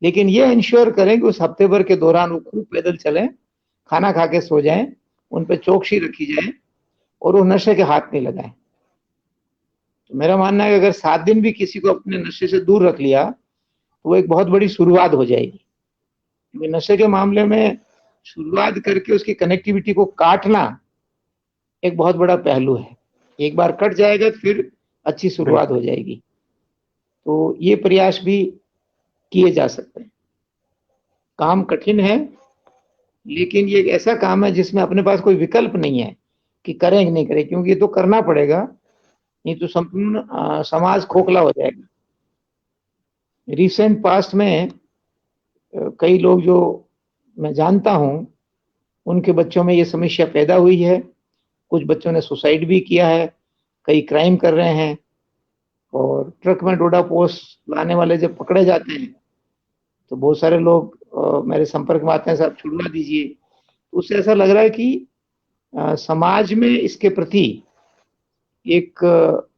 लेकिन ये इंश्योर करें कि उस हफ्ते भर के दौरान वो खूब पैदल चलें, खाना खा के सो जाएं, उन पर चौकसी रखी जाए और वो नशे के हाथ नहीं लगाएं। तो मेरा मानना है कि अगर 7 दिन भी किसी को अपने नशे से दूर रख लिया तो वो एक बहुत बड़ी शुरुआत हो जाएगी। क्योंकि नशे के मामले में शुरुआत करके उसकी कनेक्टिविटी को काटना एक बहुत बड़ा पहलू है। एक बार कट जाएगा फिर अच्छी शुरुआत हो बिल्कुल जाएगी। तो ये प्रयास भी किए जा सकते हैं। काम कठिन है, लेकिन ये एक ऐसा काम है जिसमें अपने पास कोई विकल्प नहीं है कि करें कि नहीं करें, क्योंकि ये तो करना पड़ेगा, नहीं तो संपूर्ण समाज खोखला हो जाएगा। रिसेंट पास्ट में कई लोग जो मैं जानता हूं, उनके बच्चों में ये समस्या पैदा हुई है। कुछ बच्चों ने सुसाइड भी किया है, कई क्राइम कर रहे हैं, और ट्रक में डोडा पोस्ट लाने वाले जब पकड़े जाते हैं तो बहुत सारे लोग मेरे संपर्क में आते हैं, साहब छुड़वा दीजिए। उससे ऐसा लग रहा है कि समाज में इसके प्रति एक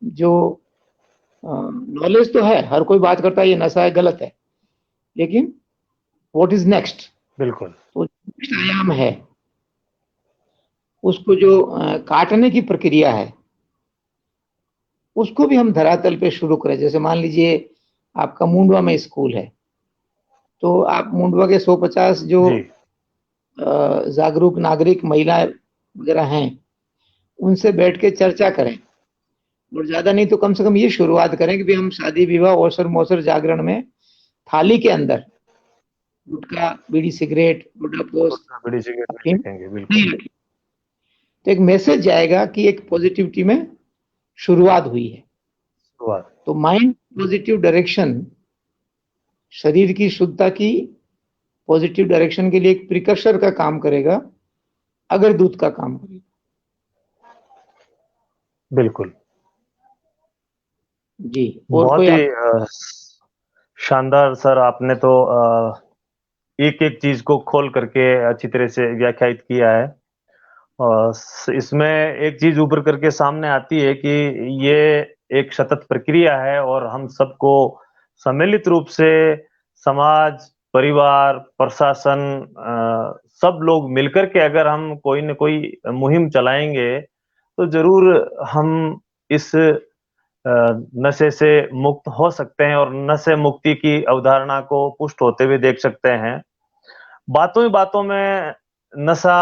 जो नॉलेज तो है, हर कोई बात करता है ये नशा है, गलत है, लेकिन व्हाट इज नेक्स्ट, बिल्कुल तो नेक्स्ट आयाम है, उसको जो काटने की प्रक्रिया है उसको भी हम धरातल पे शुरू करें। जैसे मान लीजिए आपका मुंडवा में स्कूल है, तो आप मुंडवा के 150 जो जी जागरूक नागरिक महिला वगैरह हैं, उनसे बैठ के चर्चा करें, और ज्यादा नहीं तो कम से कम ये शुरुआत करें कि भी हम शादी विवाह अवसर मौसर जागरण में थाली के अंदर गुटखा, बीड़ी, सिगरेट, डोडा पोस्ट, उसमें बड़ी सिगरेट नहीं अफीम रखेंगे नहीं बिल्कुल रखें। तो एक मैसेज जाएगा कि एक पॉजिटिविटी में शुरुआत हुई है। शुरुआत तो माइंड पॉजिटिव डायरेक्शन शरीर की शुद्धता की पॉजिटिव डायरेक्शन के लिए एक प्रिकर्सर का काम करेगा, अगर दूध का काम करेगा। बिल्कुल जी, और बहुत कोई ही आप? शानदार सर आपने तो एक एक चीज को खोल करके अच्छी तरह से व्याख्यायित किया है और इसमें एक चीज उभर करके सामने आती है कि ये एक सतत प्रक्रिया है और हम सबको सम्मिलित रूप से समाज, परिवार, प्रशासन सब लोग मिलकर के अगर हम कोई न कोई मुहिम चलाएंगे तो जरूर हम इस नशे से मुक्त हो सकते हैं और नशे मुक्ति की अवधारणा को पुष्ट होते हुए देख सकते हैं। बातों ही बातों में नशा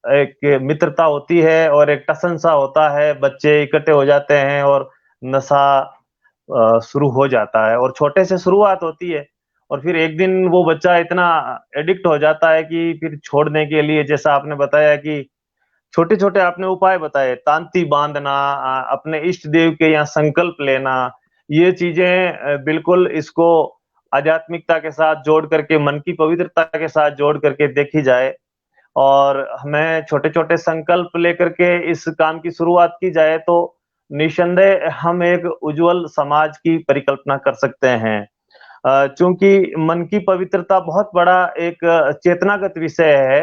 एक मित्रता होती है और एक टसन सा होता है, बच्चे इकट्ठे हो जाते हैं और नशा शुरू हो जाता है और छोटे से शुरुआत होती है और फिर एक दिन वो बच्चा इतना एडिक्ट हो जाता है कि फिर छोड़ने के लिए, जैसा आपने बताया कि छोटे-छोटे आपने उपाय बताए, तांती बाँधना, अपने इष्ट देव के यहाँ संकल्प लेना, ये चीज़ें बिल्कुल इसको आध्यात्मिकता के साथ जोड़ करके, मन की पवित्रता के साथ जोड़ करके देखी जाए और हमें छोटे-छोटे संकल्प लेकर के इस काम की शुरुआत की जाए, तो निस्संदेह हम एक उज्ज्वल समाज की परिकल्पना कर सकते हैं। चूँकि मन की पवित्रता बहुत बड़ा एक चेतनागत विषय है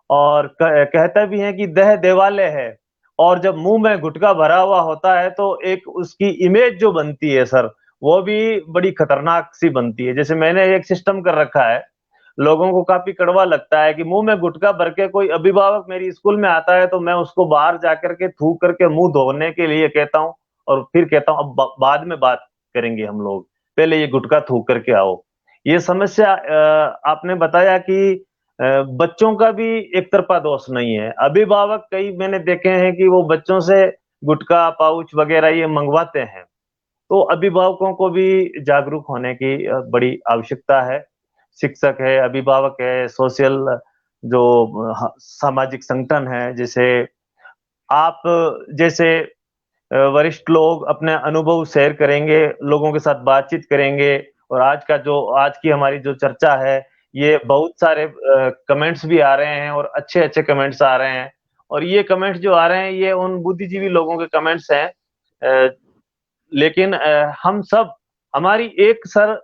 और कहते भी हैं कि देह देवालय है और जब मुँह में गुटखा भरा हुआ होता है तो एक उसकी इमेज जो बनती है सर, वो भी बड़ी खतरनाक सी बनती है। जैसे मैंने एक सिस्टम कर रखा है, लोगों को काफ़ी कड़वा लगता है कि मुँह में गुटखा भर के कोई अभिभावक मेरी स्कूल में आता है तो मैं उसको बाहर जाकर के थूक करके मुँह धोने के लिए कहता हूँ और फिर कहता हूँ अब बाद में बात करेंगे हम लोग, पहले ये गुटखा थूक करके आओ। ये समस्या आपने बताया कि बच्चों का भी एक तरफ़ा दोष नहीं है। अभिभावक कई मैंने देखे हैं कि वो बच्चों से गुटखा, पाउच वग़ैरह ये मंगवाते हैं। तो अभिभावकों को भी जागरूक होने की बड़ी आवश्यकता है। शिक्षक है, अभिभावक है, सोशल जो सामाजिक संगठन है, जैसे आप जैसे वरिष्ठ लोग अपने अनुभव शेयर करेंगे, लोगों के साथ बातचीत करेंगे और आज की हमारी जो चर्चा है, ये बहुत सारे कमेंट्स भी आ रहे हैं और अच्छे-अच्छे कमेंट्स आ रहे हैं और ये कमेंट्स जो आ रहे हैं, ये उन बुद्धिजीवी लोगों के कमेंट्स हैं। लेकिन हम सब हमारी एक सर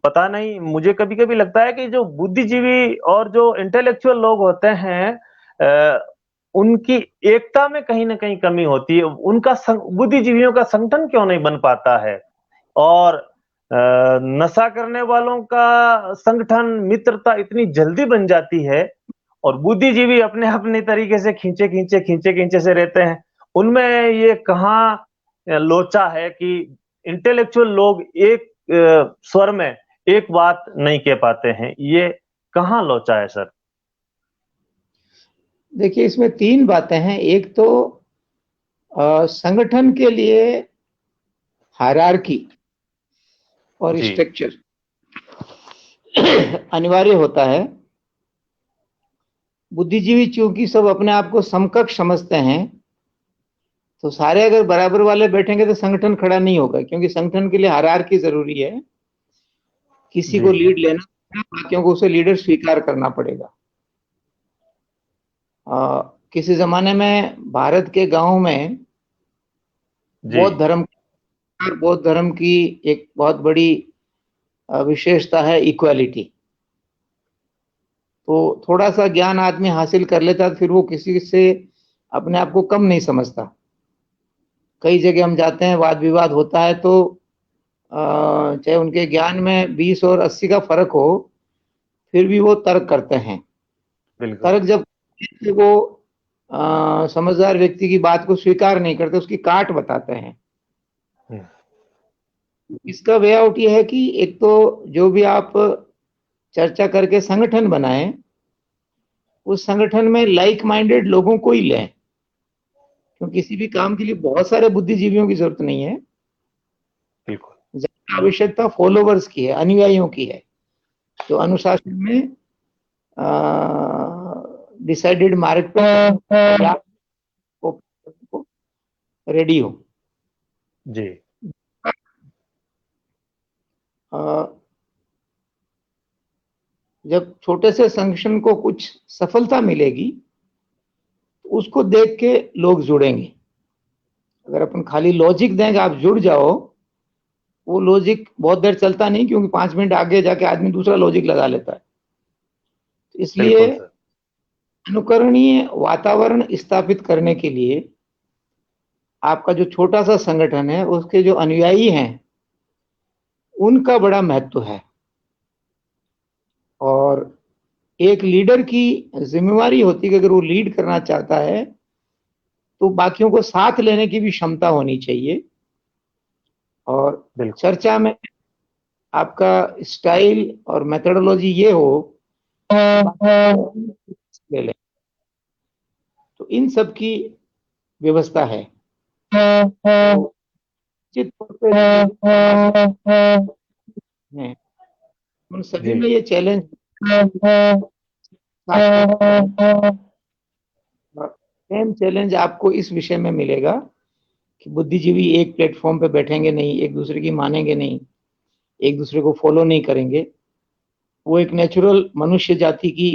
पता नहीं मुझे कभी-कभी लगता है कि जो बुद्धिजीवी और जो इंटेलेक्चुअल लोग होते हैं अ, उनकी एकता में कहीं न कहीं कमी होती है। उनका बुद्धिजीवियों का संगठन क्यों नहीं बन पाता है? और नशा करने वालों का संगठन, मित्रता इतनी जल्दी बन जाती है और बुद्धिजीवी अपने-अपने तरीके से खींचे-खींचे से रहते हैं। उनमें ये कहाँ लोचा है कि इंटेलेक्चुअल लोग एक स्वर में एक बात नहीं कह पाते हैं, ये कहाँ लोचा है सर? देखिए, इसमें 3 बातें हैं। एक तो संगठन के लिए हायरार्की और जी, स्ट्रक्चर अनिवार्य होता है। बुद्धिजीवी चूंकि सब अपने आप को समकक्ष समझते हैं, तो सारे अगर बराबर वाले बैठेंगे तो संगठन खड़ा नहीं होगा, क्योंकि संगठन के लिए हायरार्की जरूरी है। किसी जी, को लीड लेना पड़ेगा, बाकियों को उसे लीडर स्वीकार करना पड़ेगा। किसी जमाने में भारत के गांव में जी, बौद्ध धर्म की एक बहुत बड़ी विशेषता है इक्वालिटी। तो थोड़ा सा ज्ञान आदमी हासिल कर लेता है, फिर वो किसी से अपने आप को कम नहीं समझता। कई जगह हम जाते हैं, वाद विवाद होता है, तो चाहे उनके ज्ञान में 20 और 80 का फर्क हो, फिर भी वो तर्क करते हैं। बिल्कुल। तर्क जब वो समझदार व्यक्ति की बात को स्वीकार नहीं करते, उसकी काट बताते हैं। हुँ, इसका वे आउट ये है कि एक तो जो भी आप चर्चा करके संगठन बनाएं, उस संगठन में लाइक माइंडेड लोगों को ही लें, क्योंकि किसी भी काम के लिए बहुत सारे बुद्धिजीवियों की जरूरत नहीं है। बिल्कुल। ज्यादा आवश्यकता फॉलोवर्स की है, अनुयायियों की है, जो अनुशासन में डिसाइडेड मार्ग पे रेडी हो। जी, जब छोटे से संगठन को कुछ सफलता मिलेगी, तो उसको देख के लोग जुड़ेंगे। अगर अपन खाली लॉजिक देंगे आप जुड़ जाओ, वो लॉजिक बहुत देर चलता नहीं, क्योंकि 5 मिनट आगे जाके आदमी दूसरा लॉजिक लगा लेता है। तो इसलिए बिल्कुल सर। अनुकरणीय वातावरण स्थापित करने के लिए आपका जो छोटा सा संगठन है, उसके जो अनुयायी हैं, उनका बड़ा महत्व है। और एक लीडर की जिम्मेवारी होती है कि अगर वो लीड करना चाहता है, तो बाकियों को साथ लेने की भी क्षमता होनी चाहिए। और बिल्कुल। चर्चा में आपका स्टाइल और मेथोडोलॉजी ये हो ले लें, तो इन सब की व्यवस्था है। तो निश्चित तौर पे हैं, उन सभी जी में ये चैलेंज सेम चैलेंज आपको इस विषय में मिलेगा कि बुद्धिजीवी एक प्लेटफॉर्म पे बैठेंगे नहीं, एक दूसरे की मानेंगे नहीं, एक दूसरे को फॉलो नहीं करेंगे। वो एक नेचुरल मनुष्य जाति की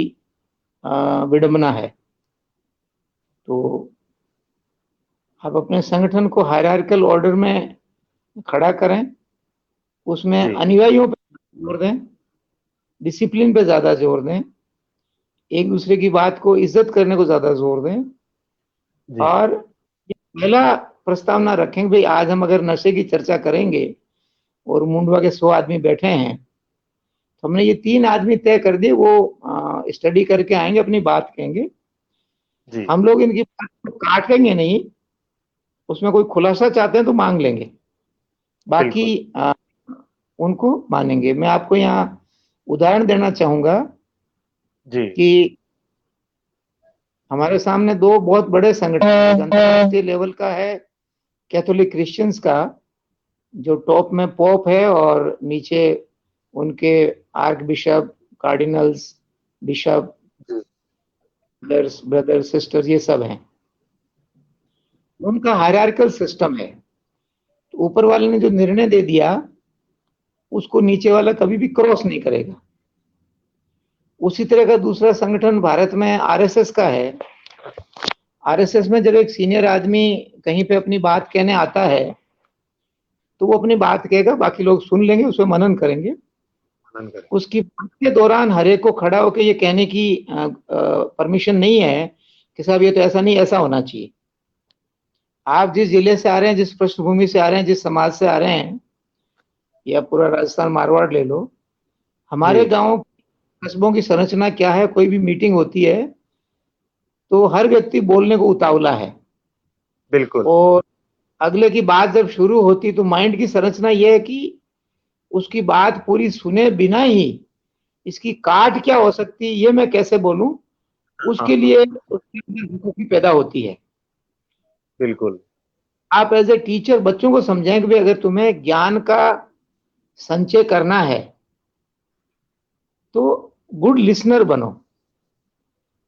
विडंबना है। तो आप अपने संगठन को हायरार्किकल ऑर्डर में खड़ा करें, उसमें जी अनुयायियों पे जोर दें, डिसिप्लिन पे ज्यादा जोर दें, एक दूसरे की बात को इज्जत करने को ज्यादा जोर दें। जी और ये पहला प्रस्ताव ना रखें कि भाई आज हम अगर नशे की चर्चा करेंगे और मुंडवा के 100 आदमी बैठे हैं, तो हमने ये 3 आदमी तय कर दिए, वो स्टडी करके आएंगे, अपनी बात कहेंगे। जी हम लोग इनकी बात को काटेंगे नहीं, उसमें कोई खुलासा चाहते हैं तो मांग लेंगे, बाकी बिल्कुल। उनको मानेंगे। मैं आपको यहाँ उदाहरण देना चाहूंगा जी कि हमारे सामने 2 बहुत बड़े संगठन हैं। एक अंतर्राष्ट्रीय लेवल का है कैथोलिक क्रिश्चियंस का, जो टॉप में पोप है और नीचे उनके आर्क बिशप, कार्डिनल्स, बिशप, जी ब्रदर सिस्टर्स, ये सब हैं। उनका हायरार्किकल सिस्टम है। तो ऊपर वाले ने जो निर्णय दे दिया, उसको नीचे वाला कभी भी क्रॉस नहीं करेगा। उसी तरह का दूसरा संगठन भारत में आरएसएस का है। आरएसएस में जब एक सीनियर आदमी कहीं पे अपनी बात कहने आता है, तो वो अपनी बात कहेगा, बाकी लोग सुन लेंगे, उसमें मनन करेंगे। आनंद करें। उसकी बात के दौरान हर एक को खड़ा होकर ये कहने की परमिशन नहीं है कि साहब ये तो ऐसा नहीं, ऐसा होना चाहिए। आप जिस जिले से आ रहे हैं, जिस पृष्ठभूमि से आ रहे हैं, जिस समाज से आ रहे हैं, या पूरा राजस्थान मारवाड़ ले लो, हमारे जी गांव कस्बों की संरचना क्या है, कोई भी मीटिंग होती है तो हर व्यक्ति बोलने को उतावला है। बिल्कुल। और अगले की बात जब शुरू होती तो माइंड की संरचना यह है कि उसकी बात पूरी सुने बिना ही इसकी काट क्या हो सकती है, ये मैं कैसे बोलूं, हाँ उसके हाँ लिए उसके अंदर बेवकूफी पैदा होती है। बिल्कुल। आप एज ए टीचर बच्चों को समझाएं कि भाई अगर तुम्हें ज्ञान का संचय करना है तो गुड लिसनर बनो,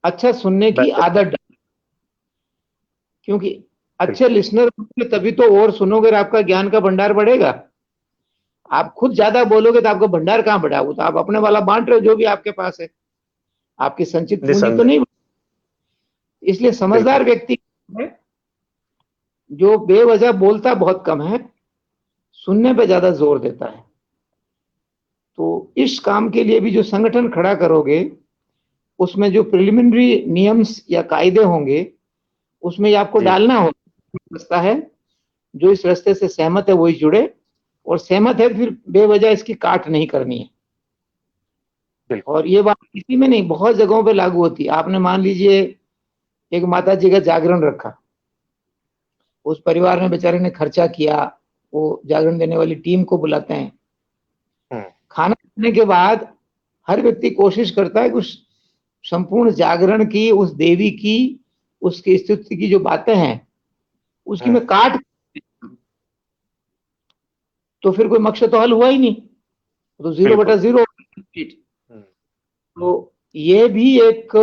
अच्छा सुनने की बेहतर। आदत डालो। क्योंकि अच्छे बिल्कुल। लिसनर बनोगे तभी तो और सुनोगे और आपका ज्ञान का भंडार बढ़ेगा। आप खुद ज्यादा बोलोगे तो आपका भंडार कहां बढ़ा, वो तो आप अपने वाला बांट रहे हो जो भी आपके पास है, आपकी संचित पूंजी तो निसंदेह। नहीं। इसलिए समझदार बिल्कुल। व्यक्ति है जो बेवजह बोलता बहुत कम है, सुनने पे ज्यादा जोर देता है। तो इस काम के लिए भी जो संगठन खड़ा करोगे, उसमें जो प्रिलिमिनरी नियम्स या कायदे होंगे, उसमें ये आपको जी डालना होता है। जो इस रास्ते से सहमत है वही जुड़े, और सहमत है फिर बेवजह इसकी काट नहीं करनी है। बिल्कुल। और ये बात किसी में नहीं, बहुत जगहों पे लागू होती है। आपने मान लीजिए एक माता जी का जागरण रखा, उस परिवार ने बेचारे ने खर्चा किया, वो जागरण देने वाली टीम को बुलाते हैं। हम्म। खाना खाने के बाद हर व्यक्ति कोशिश करता है कि उस संपूर्ण जागरण की, उस देवी की, उसकी स्तुति की जो बातें हैं उसकी हम्म। मैं काट, तो फिर कोई मकसद तो हल हुआ ही नहीं, तो 0/0 बिल्कुल। हम्म। तो ये भी एक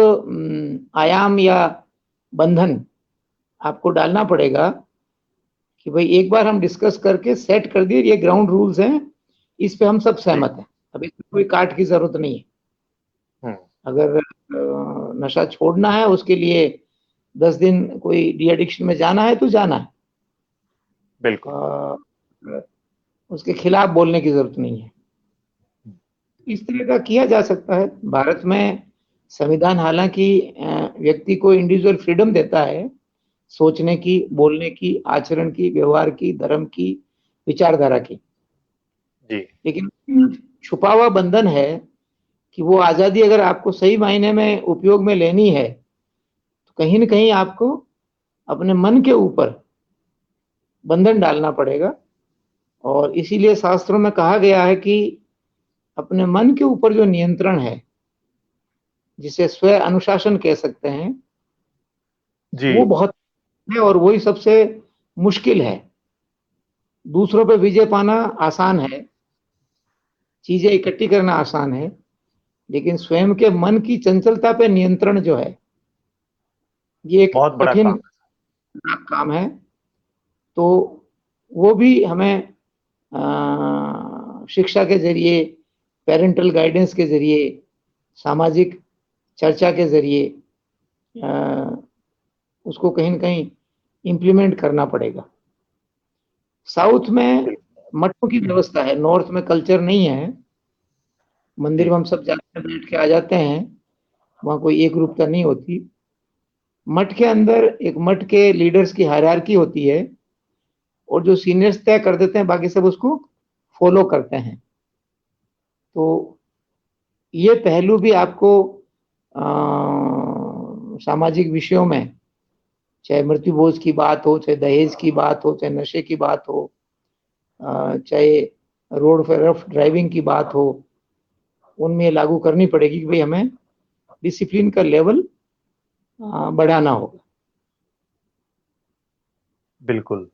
आयाम या बंधन आपको डालना पड़ेगा कि भाई एक बार हम डिस्कस करके सेट कर दिए, ये ग्राउंड रूल्स हैं, इस पे हम सब जी। सहमत हैं, अब इसमें कोई काट की जरूरत नहीं है। हम्म। अगर नशा छोड़ना है, उसके लिए 10 दिन कोई डी एडिक्शन में जाना है तो जाना है, बिल्कुल। उसके खिलाफ बोलने की जरूरत नहीं है। इस तरह का किया जा सकता है। भारत में संविधान हालांकि व्यक्ति को इंडिविजुअल फ्रीडम देता है, सोचने की, बोलने की, आचरण की, व्यवहार की, धर्म की, विचारधारा की, जी लेकिन छुपा हुआ बंधन है कि वो आजादी अगर आपको सही मायने में उपयोग में लेनी है तो कहीं ना कहीं आपको अपने मन के ऊपर बंधन डालना पड़ेगा। और इसीलिए शास्त्रों में कहा गया है कि अपने मन के ऊपर जो नियंत्रण है, जिसे स्व अनुशासन कह सकते हैं, जी। वो बहुत है और वही सबसे मुश्किल है। दूसरों पे विजय पाना आसान है, चीजें इकट्ठी करना आसान है, लेकिन स्वयं के मन की चंचलता पे नियंत्रण जो है, ये एक बहुत बड़ा कठिन काम है। काम है। तो वो भी हमें शिक्षा के जरिए, पेरेंटल गाइडेंस के जरिए, सामाजिक चर्चा के जरिए उसको कहीं न कहीं इम्प्लीमेंट करना पड़ेगा। साउथ में मठों की व्यवस्था है, नॉर्थ में कल्चर नहीं है। मंदिर जी। में हम सब जाते हैं, बैठ के आ जाते हैं, वहाँ कोई एक रूपता नहीं होती। मठ के अंदर एक मठ के लीडर्स की हायरार्की होती है और जो सीनियर्स तय कर देते हैं, बाकी सब उसको फॉलो करते हैं। तो ये पहलू भी आपको सामाजिक विषयों में, चाहे मृत्यु भोज की बात हो, चाहे दहेज की बात हो, चाहे नशे की बात हो, चाहे रोड पे रफ ड्राइविंग की बात हो, उनमें लागू करनी पड़ेगी कि भाई हमें डिसिप्लिन का लेवल बढ़ाना होगा। बिल्कुल।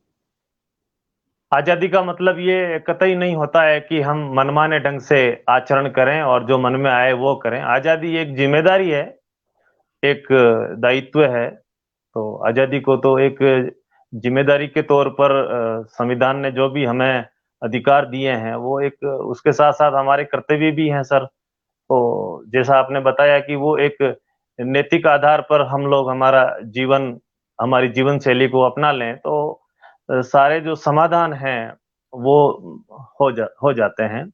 आजादी का मतलब ये कतई नहीं होता है कि हम मनमाने ढंग से आचरण करें और जो मन में आए वो करें। आजादी एक जिम्मेदारी है, एक दायित्व है। तो आजादी को तो एक जिम्मेदारी के तौर पर संविधान ने जो भी हमें अधिकार दिए हैं, वो एक उसके साथ साथ हमारे कर्तव्य भी हैं सर। तो जैसा आपने बताया कि वो एक नैतिक आधार पर हम लोग हमारा जीवन, हमारी जीवन शैली को अपना लें, तो सारे जो समाधान हैं वो हो जाते हैं।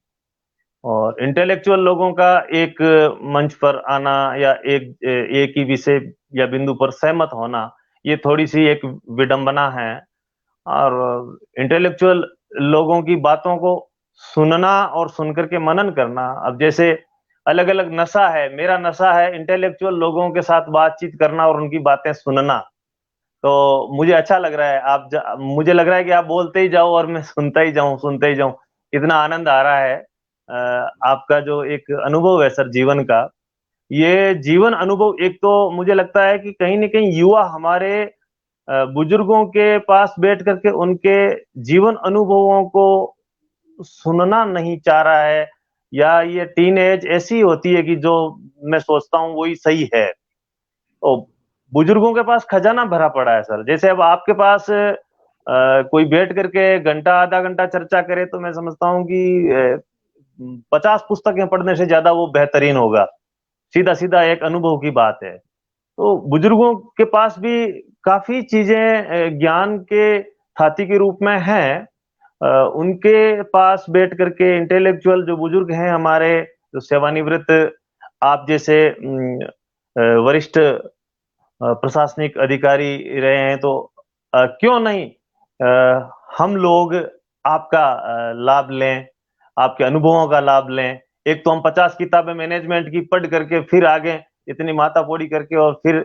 और इंटेलेक्चुअल लोगों का एक मंच पर आना या एक ही विषय या बिंदु पर सहमत होना, ये थोड़ी सी एक विडंबना है। और इंटेलेक्चुअल लोगों की बातों को सुनना और सुनकर के मनन करना, अब जैसे अलग अलग नशा है, मेरा नशा है इंटेलेक्चुअल लोगों के साथ बातचीत करना और उनकी बातें सुनना। तो मुझे अच्छा लग रहा है, मुझे लग रहा है कि आप बोलते ही जाओ और मैं सुनता ही जाऊं, सुनते ही जाऊं। इतना आनंद आ रहा है। आपका जो एक अनुभव है सर जीवन का, ये जीवन अनुभव एक तो मुझे लगता है कि कहीं न कहीं युवा हमारे बुजुर्गों के पास बैठ करके उनके जीवन अनुभवों को सुनना नहीं चाह रहा है, या ये टीनेज ऐसी होती है कि जो मैं सोचता हूँ वही सही है। तो बुजुर्गों के पास खजाना भरा पड़ा है सर। जैसे अब आपके पास कोई बैठ करके घंटा आधा घंटा चर्चा करे, तो मैं समझता हूँ कि 50 पुस्तकें पढ़ने से ज्यादा वो बेहतरीन होगा। सीधा सीधा एक अनुभव की बात है। तो बुजुर्गों के पास भी काफी चीजें ज्ञान के हाथी के रूप में हैं। उनके पास बैठ करके इंटेलेक्चुअल जो बुजुर्ग हैं हमारे, जो सेवानिवृत्त आप जैसे वरिष्ठ प्रशासनिक अधिकारी रहे हैं, तो क्यों नहीं हम लोग आपका लाभ लें, आपके अनुभवों का लाभ लें। एक तो हम 50 किताबें मैनेजमेंट की पढ़ करके फिर आगे इतनी मातापोड़ी करके और फिर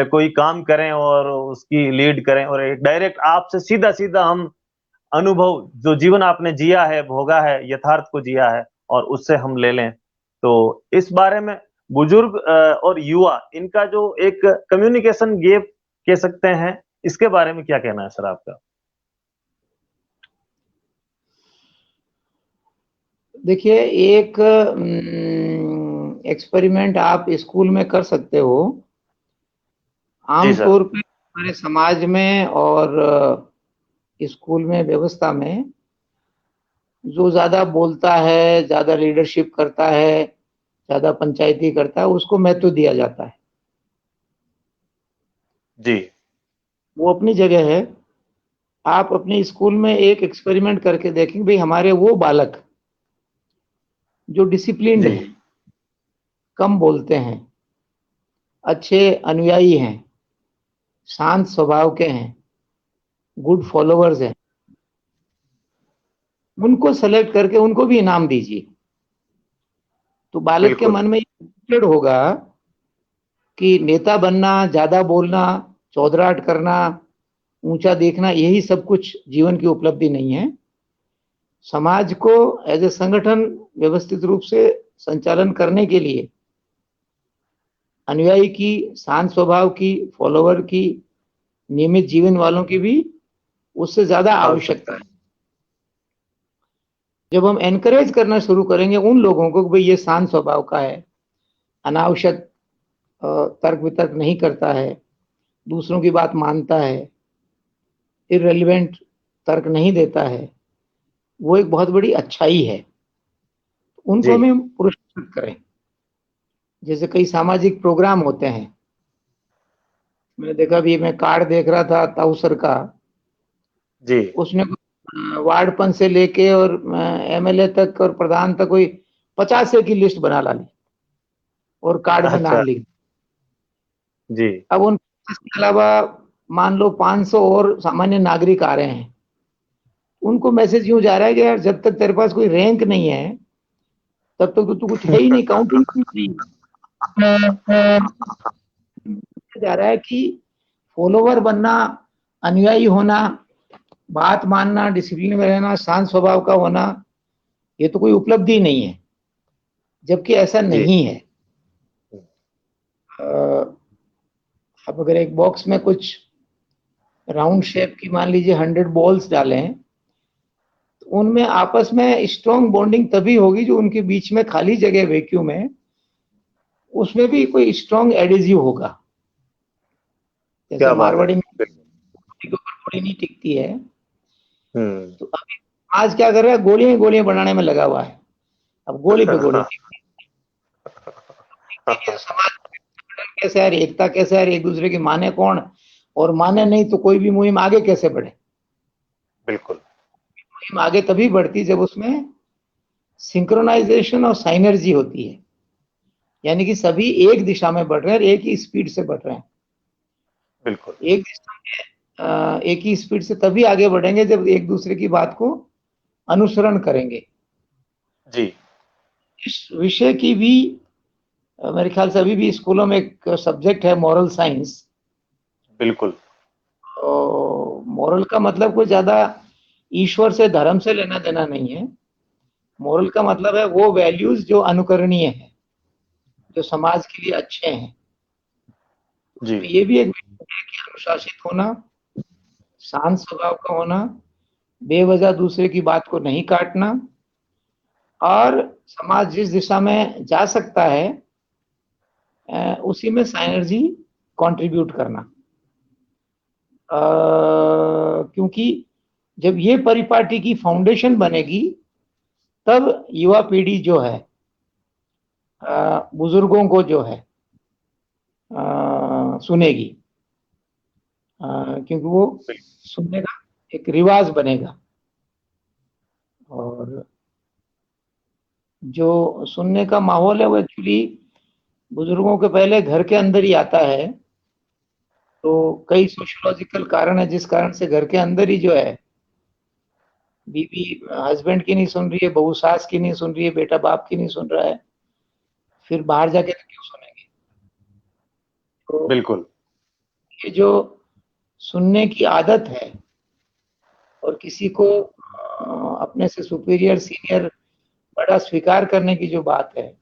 कोई काम करें और उसकी लीड करें, और एक डायरेक्ट आपसे सीधा सीधा हम अनुभव जो जीवन आपने जिया है, भोगा है, यथार्थ को जिया है और उससे हम ले लें। तो इस बारे में बुजुर्ग और युवा इनका जो एक कम्युनिकेशन गैप कह सकते हैं, इसके बारे में क्या कहना है सर आपका? देखिए, एक एक्सपेरिमेंट आप स्कूल में कर सकते हो। जी सर। आमतौर पे हमारे समाज में और स्कूल में व्यवस्था में जो ज़्यादा बोलता है, ज़्यादा लीडरशिप करता है, ज़्यादा पंचायती करता है, उसको महत्व दिया जाता है। जी। वो अपनी जगह है। आप अपने स्कूल में एक एक्सपेरिमेंट करके देखें, भाई हमारे वो बालक जो डिसिप्लिन्ड जी। हैं, कम बोलते हैं, अच्छे अनुयायी हैं, शांत स्वभाव के हैं, गुड फॉलोवर्स हैं, उनको सेलेक्ट करके उनको भी इनाम दीजिए। तो बालक के बिल्कुल। मन में ये होगा कि नेता बनना, ज्यादा बोलना, चौधराट करना, ऊंचा देखना, यही सब कुछ जीवन की उपलब्धि नहीं है। समाज को एज ए संगठन व्यवस्थित रूप से संचालन करने के लिए अनुयायी की, शांत स्वभाव की, फॉलोवर की, नियमित जीवन वालों की भी उससे ज्यादा आवश्यकता है। जब हम एनकरेज करना शुरू करेंगे उन लोगों को कि भाई ये शांत स्वभाव का है, अनावश्यक तर्क वितर्क नहीं करता है, दूसरों की बात मानता है, इररिलेवेंट तर्क नहीं देता है, वो एक बहुत बड़ी अच्छाई है। उनको जी हमें पुरस्कृत करें। जैसे कई सामाजिक प्रोग्राम होते हैं, मैंने देखा भी, मैं कार्ड देख रहा था ताऊसर का, जी। उसने वार्डपन से लेके और एमएलए तक और प्रधान तक कोई 50 की लिस्ट बना ली और कार्ड में नाम अच्छा। लिख। जी अब उन 50 के अलावा मान लो 500 और सामान्य नागरिक आ रहे हैं, उनको मैसेज यूं जा रहा है कि यार जब तक तेरे पास कोई रैंक नहीं है तब तक तो कुछ है ही नहीं, काउंटिंग नहीं जा रहा है कि फॉलोवर बनना, अनुयायी होना, बात मानना, डिसिप्लिन में रहना, शांत स्वभाव का होना, ये तो कोई उपलब्धि नहीं है, जबकि ऐसा जी। नहीं है। अब अगर एक बॉक्स में कुछ राउंड शेप की मान लीजिए 100 बॉल्स डालें, तो उनमें आपस में स्ट्रॉन्ग बॉन्डिंग तभी होगी जो उनके बीच में खाली जगह वैक्यूम है उसमें भी कोई स्ट्रॉन्ग एडिजिव होगा। जैसे क्या बात है। मारवाड़ी में के ऊपर गोली नहीं टिकती है, हम्म। तो अभी आज क्या कर रहा है, गोलियां गोलियां बनाने में लगा हुआ है। अब गोली पे गोली टिकती है। समाज कैसे यार, एकता कैसे यार, एक दूसरे की माने कौन, और माने नहीं तो कोई भी मुहिम आगे कैसे बढ़े। बिल्कुल। मुहिम आगे तभी बढ़ती जब उसमें सिंक्रोनाइजेशन और साइनर्जी होती है, यानी कि सभी एक दिशा में बढ़ रहे हैं और एक ही स्पीड से बढ़ रहे हैं। बिल्कुल। एक दिशा में एक ही स्पीड से तभी आगे बढ़ेंगे जब एक दूसरे की बात को अनुसरण करेंगे। जी इस विषय की भी मेरे ख्याल से अभी भी स्कूलों में एक सब्जेक्ट है, मॉरल साइंस। बिल्कुल। मॉरल का मतलब कोई ज्यादा ईश्वर से, धर्म से लेना देना नहीं है। मॉरल का मतलब है वो वैल्यूज जो अनुकरणीय है, जो समाज के लिए अच्छे हैं। जी उसमें ये भी एक विषय है कि अनुशासित होना, शांत स्वभाव का होना, बेवजह दूसरे की बात को नहीं काटना, और समाज जिस दिशा में जा सकता है उसी में साइनर्जी कंट्रीब्यूट करना। क्योंकि जब ये परिपाटी की फाउंडेशन बनेगी तब युवा पीढ़ी जो है बुजुर्गों को जो है सुनेगी, क्योंकि वो सुनने का एक रिवाज बनेगा। और जो सुनने का माहौल है वो एक्चुअली बुजुर्गों के पहले घर के अंदर ही आता है। तो कई सोशियोलॉजिकल कारण है जिस कारण से घर के अंदर ही जो है बीवी हस्बैंड की नहीं सुन रही है, बहू सास की नहीं सुन रही है, बेटा बाप की नहीं सुन रहा है, फिर बाहर जाके तो क्यों सुनेंगे। तो बिल्कुल। ये जो सुनने की आदत है और किसी को अपने से सुपीरियर, सीनियर, बड़ा स्वीकार करने की जो बात है,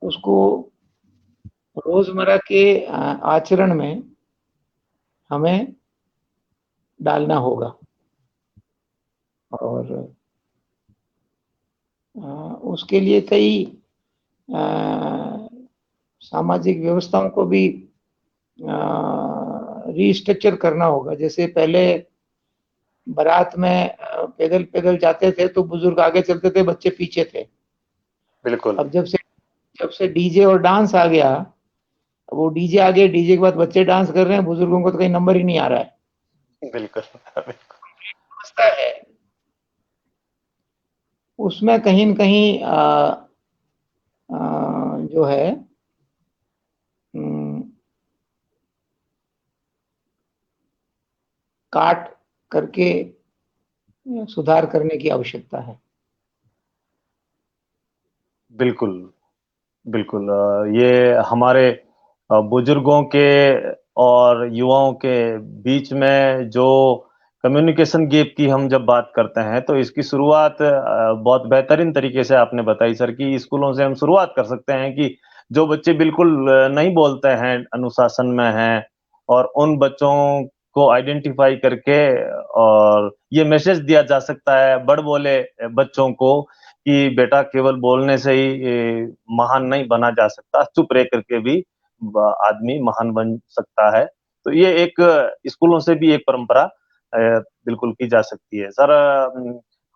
उसको रोजमर्रा के आचरण में हमें डालना होगा। और उसके लिए कई सामाजिक व्यवस्थाओं को भी रीस्ट्रक्चर करना होगा। जैसे पहले बारात में पैदल पैदल जाते थे तो बुजुर्ग आगे चलते थे, बच्चे पीछे थे। बिल्कुल। अब जब से डीजे और डांस आ गया, वो डीजे आ गए, डीजे के बाद बच्चे डांस कर रहे हैं, बुजुर्गों को तो कहीं नंबर ही नहीं आ रहा है। बिल्कुल। समझता है उसमें कहीं न कहीं जो है काट करके सुधार करने की आवश्यकता है। बिल्कुल। बिल्कुल। ये हमारे बुजुर्गों के और युवाओं के बीच में जो कम्युनिकेशन गैप की हम जब बात करते हैं तो इसकी शुरुआत बहुत बेहतरीन तरीके से आपने बताई सर कि स्कूलों से हम शुरुआत कर सकते हैं कि जो बच्चे बिल्कुल नहीं बोलते हैं, अनुशासन में हैं और उन बच्चों को आइडेंटिफाई करके और ये मैसेज दिया जा सकता है बड़ बोले बच्चों को कि बेटा केवल बोलने से ही महान नहीं बना जा सकता, चुप रह करके भी आदमी महान बन सकता है। तो ये एक स्कूलों से भी एक परंपरा बिल्कुल की जा सकती है। सर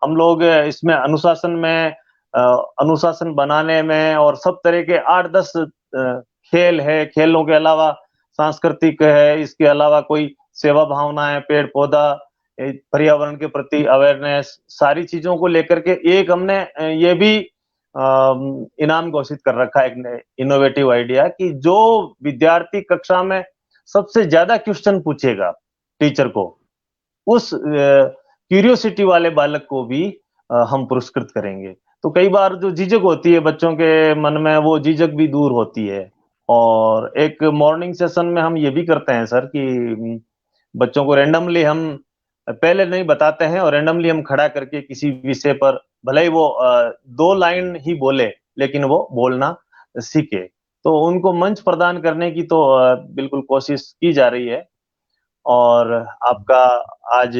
हम लोग इसमें अनुशासन में अनुशासन बनाने में और सब तरह के 8-10 खेल है, खेलों के अलावा सांस्कृतिक है, इसके अलावा कोई सेवा भावना है, पेड़-पौधा, पर्यावरण के प्रति अवेयरनेस, सारी चीज़ों को लेकर के एक हमने ये भी इनाम घोषित कर रखा है, एक इनोवेटिव आइडिया कि जो विद्यार्थी कक्षा में सबसे ज़्यादा क्वेश्चन पूछेगा टीचर को, उस क्यूरियोसिटी वाले बालक को भी हम पुरस्कृत करेंगे। तो कई बार जो झिझक होती है बच्चों के मन में, वो झिझक भी दूर होती है। और एक मॉर्निंग सेशन में हम ये भी करते हैं सर कि बच्चों को रैंडमली हम पहले नहीं बताते हैं और रैंडमली हम खड़ा करके किसी विषय पर भले ही वो 2 लाइन ही बोले, लेकिन वो बोलना सीखे। तो उनको मंच प्रदान करने की तो बिल्कुल कोशिश की जा रही है। और आपका आज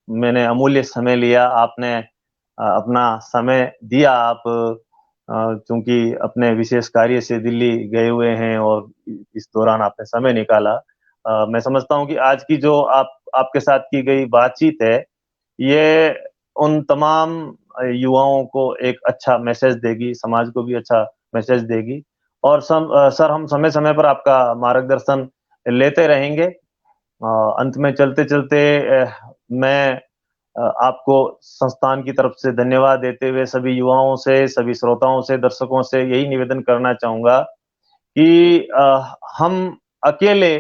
मैंने अमूल्य समय लिया, आपने अपना समय दिया, आप चूँकि अपने विशेष कार्य से दिल्ली गए हुए हैं और इस दौरान आपने समय निकाला। मैं समझता हूँ कि आज की जो आपके साथ की गई बातचीत है, ये उन तमाम युवाओं को एक अच्छा मैसेज देगी, समाज को भी अच्छा मैसेज देगी और सर हम समय-समय पर आपका मार्गदर्शन लेते रहेंगे। अंत में चलते-चलते मैं आपको संस्थान की तरफ से धन्यवाद देते हुए सभी युवाओं से, सभी श्रोताओं से, दर्शकों से यही निवेदन करना चाहूँगा कि हम अकेले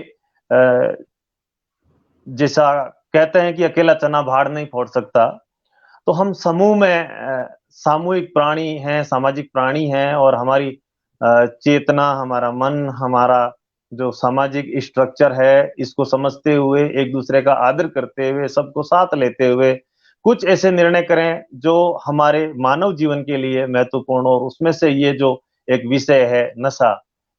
जैसा कहते हैं कि अकेला चना भाड़ नहीं फोड़ सकता, तो हम समूह में सामूहिक प्राणी हैं, सामाजिक प्राणी हैं और हमारी चेतना, हमारा मन, हमारा जो सामाजिक स्ट्रक्चर है, इसको समझते हुए, एक-दूसरे का आदर करते हुए, सबको साथ लेते हुए, कुछ ऐसे निर्णय करें, जो हमारे मानव जीवन के लिए महत्वपूर्ण और उसमें से ये जो एक विषय है, नशा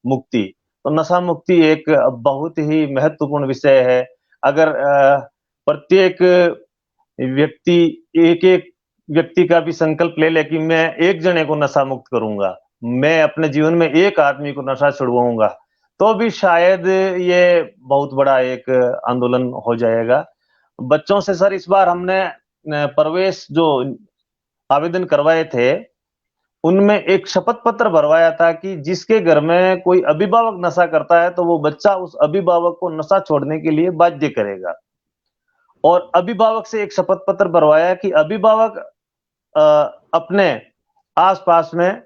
मुक्ति। तो नशा मुक्ति एक बहुत ही महत्वपूर्ण विषय है। अगर प्रत्येक व्यक्ति एक-एक व्यक्ति का भी संकल्प ले ले कि मैं एक जने को नशा मुक्त करूँगा, मैं अपने जीवन में एक आदमी को नशा छुड़वाऊँगा, तो भी शायद ये बहुत बड़ा एक आंदोलन हो जाएगा। बच्चों से सर इस बार हमने प्रवेश जो आवेदन करवाए थे, उनमें एक शपथ पत्र भरवाया था कि जिसके घर में कोई अभिभावक नशा करता है, तो वो बच्चा उस अभिभावक को नशा छोड़ने के लिए बाध्य करेगा। और अभिभावक से एक शपथ पत्र भरवाया कि अभिभावक अपने आस-पास में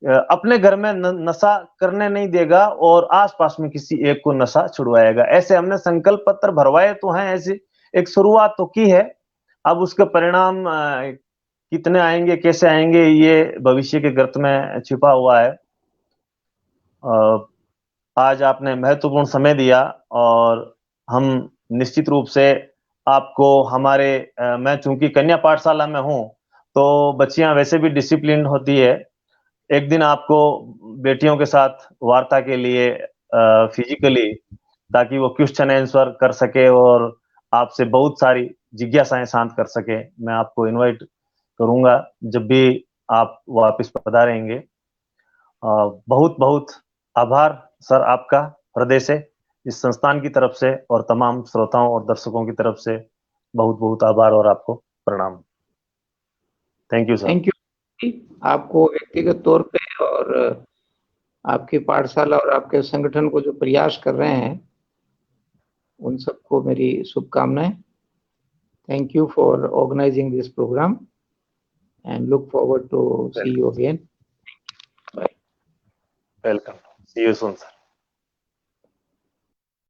अपने घर में नशा करने नहीं देगा और आस-पास में किसी एक को नशा छुड़वाएगा। ऐसे हमने संकल्प पत्र भरवाए तो हैं, ऐसी एक शुरुआत तो की है। अब उसके परिणाम कितने आएँगे, कैसे आएँगे, ये भविष्य के गर्त में छिपा हुआ है। आज आपने महत्वपूर्ण समय दिया और हम निश्चित रूप से आपको हमारे मैं चूँकि कन्या पाठशाला में हूँ, तो बच्चियाँ वैसे भी डिसिप्लिन्ड होती है। एक दिन आपको बेटियों के साथ वार्ता के लिए फिज़िकली ताकि वो क्वेश्चन आंसर कर सके और आपसे बहुत सारी जिज्ञासाएँ शांत कर सके। मैं आपको इनवाइट करूँगा जब भी आप वापस पधारेंगे। बहुत-बहुत आभार सर आपका हृदय से, इस संस्थान की तरफ से और तमाम श्रोताओं और दर्शकों की तरफ से बहुत-बहुत आभार और आपको प्रणाम। Thank you sir. Thank you. आपको व्यक्तिगत तौर पे और आपकी पाठशाला और आपके संगठन को जो प्रयास कर रहे हैं, उन सबको मेरी शुभकामनाएं। Thank you for organizing this program and look forward to see you again. Bye. Welcome. See you soon, sir.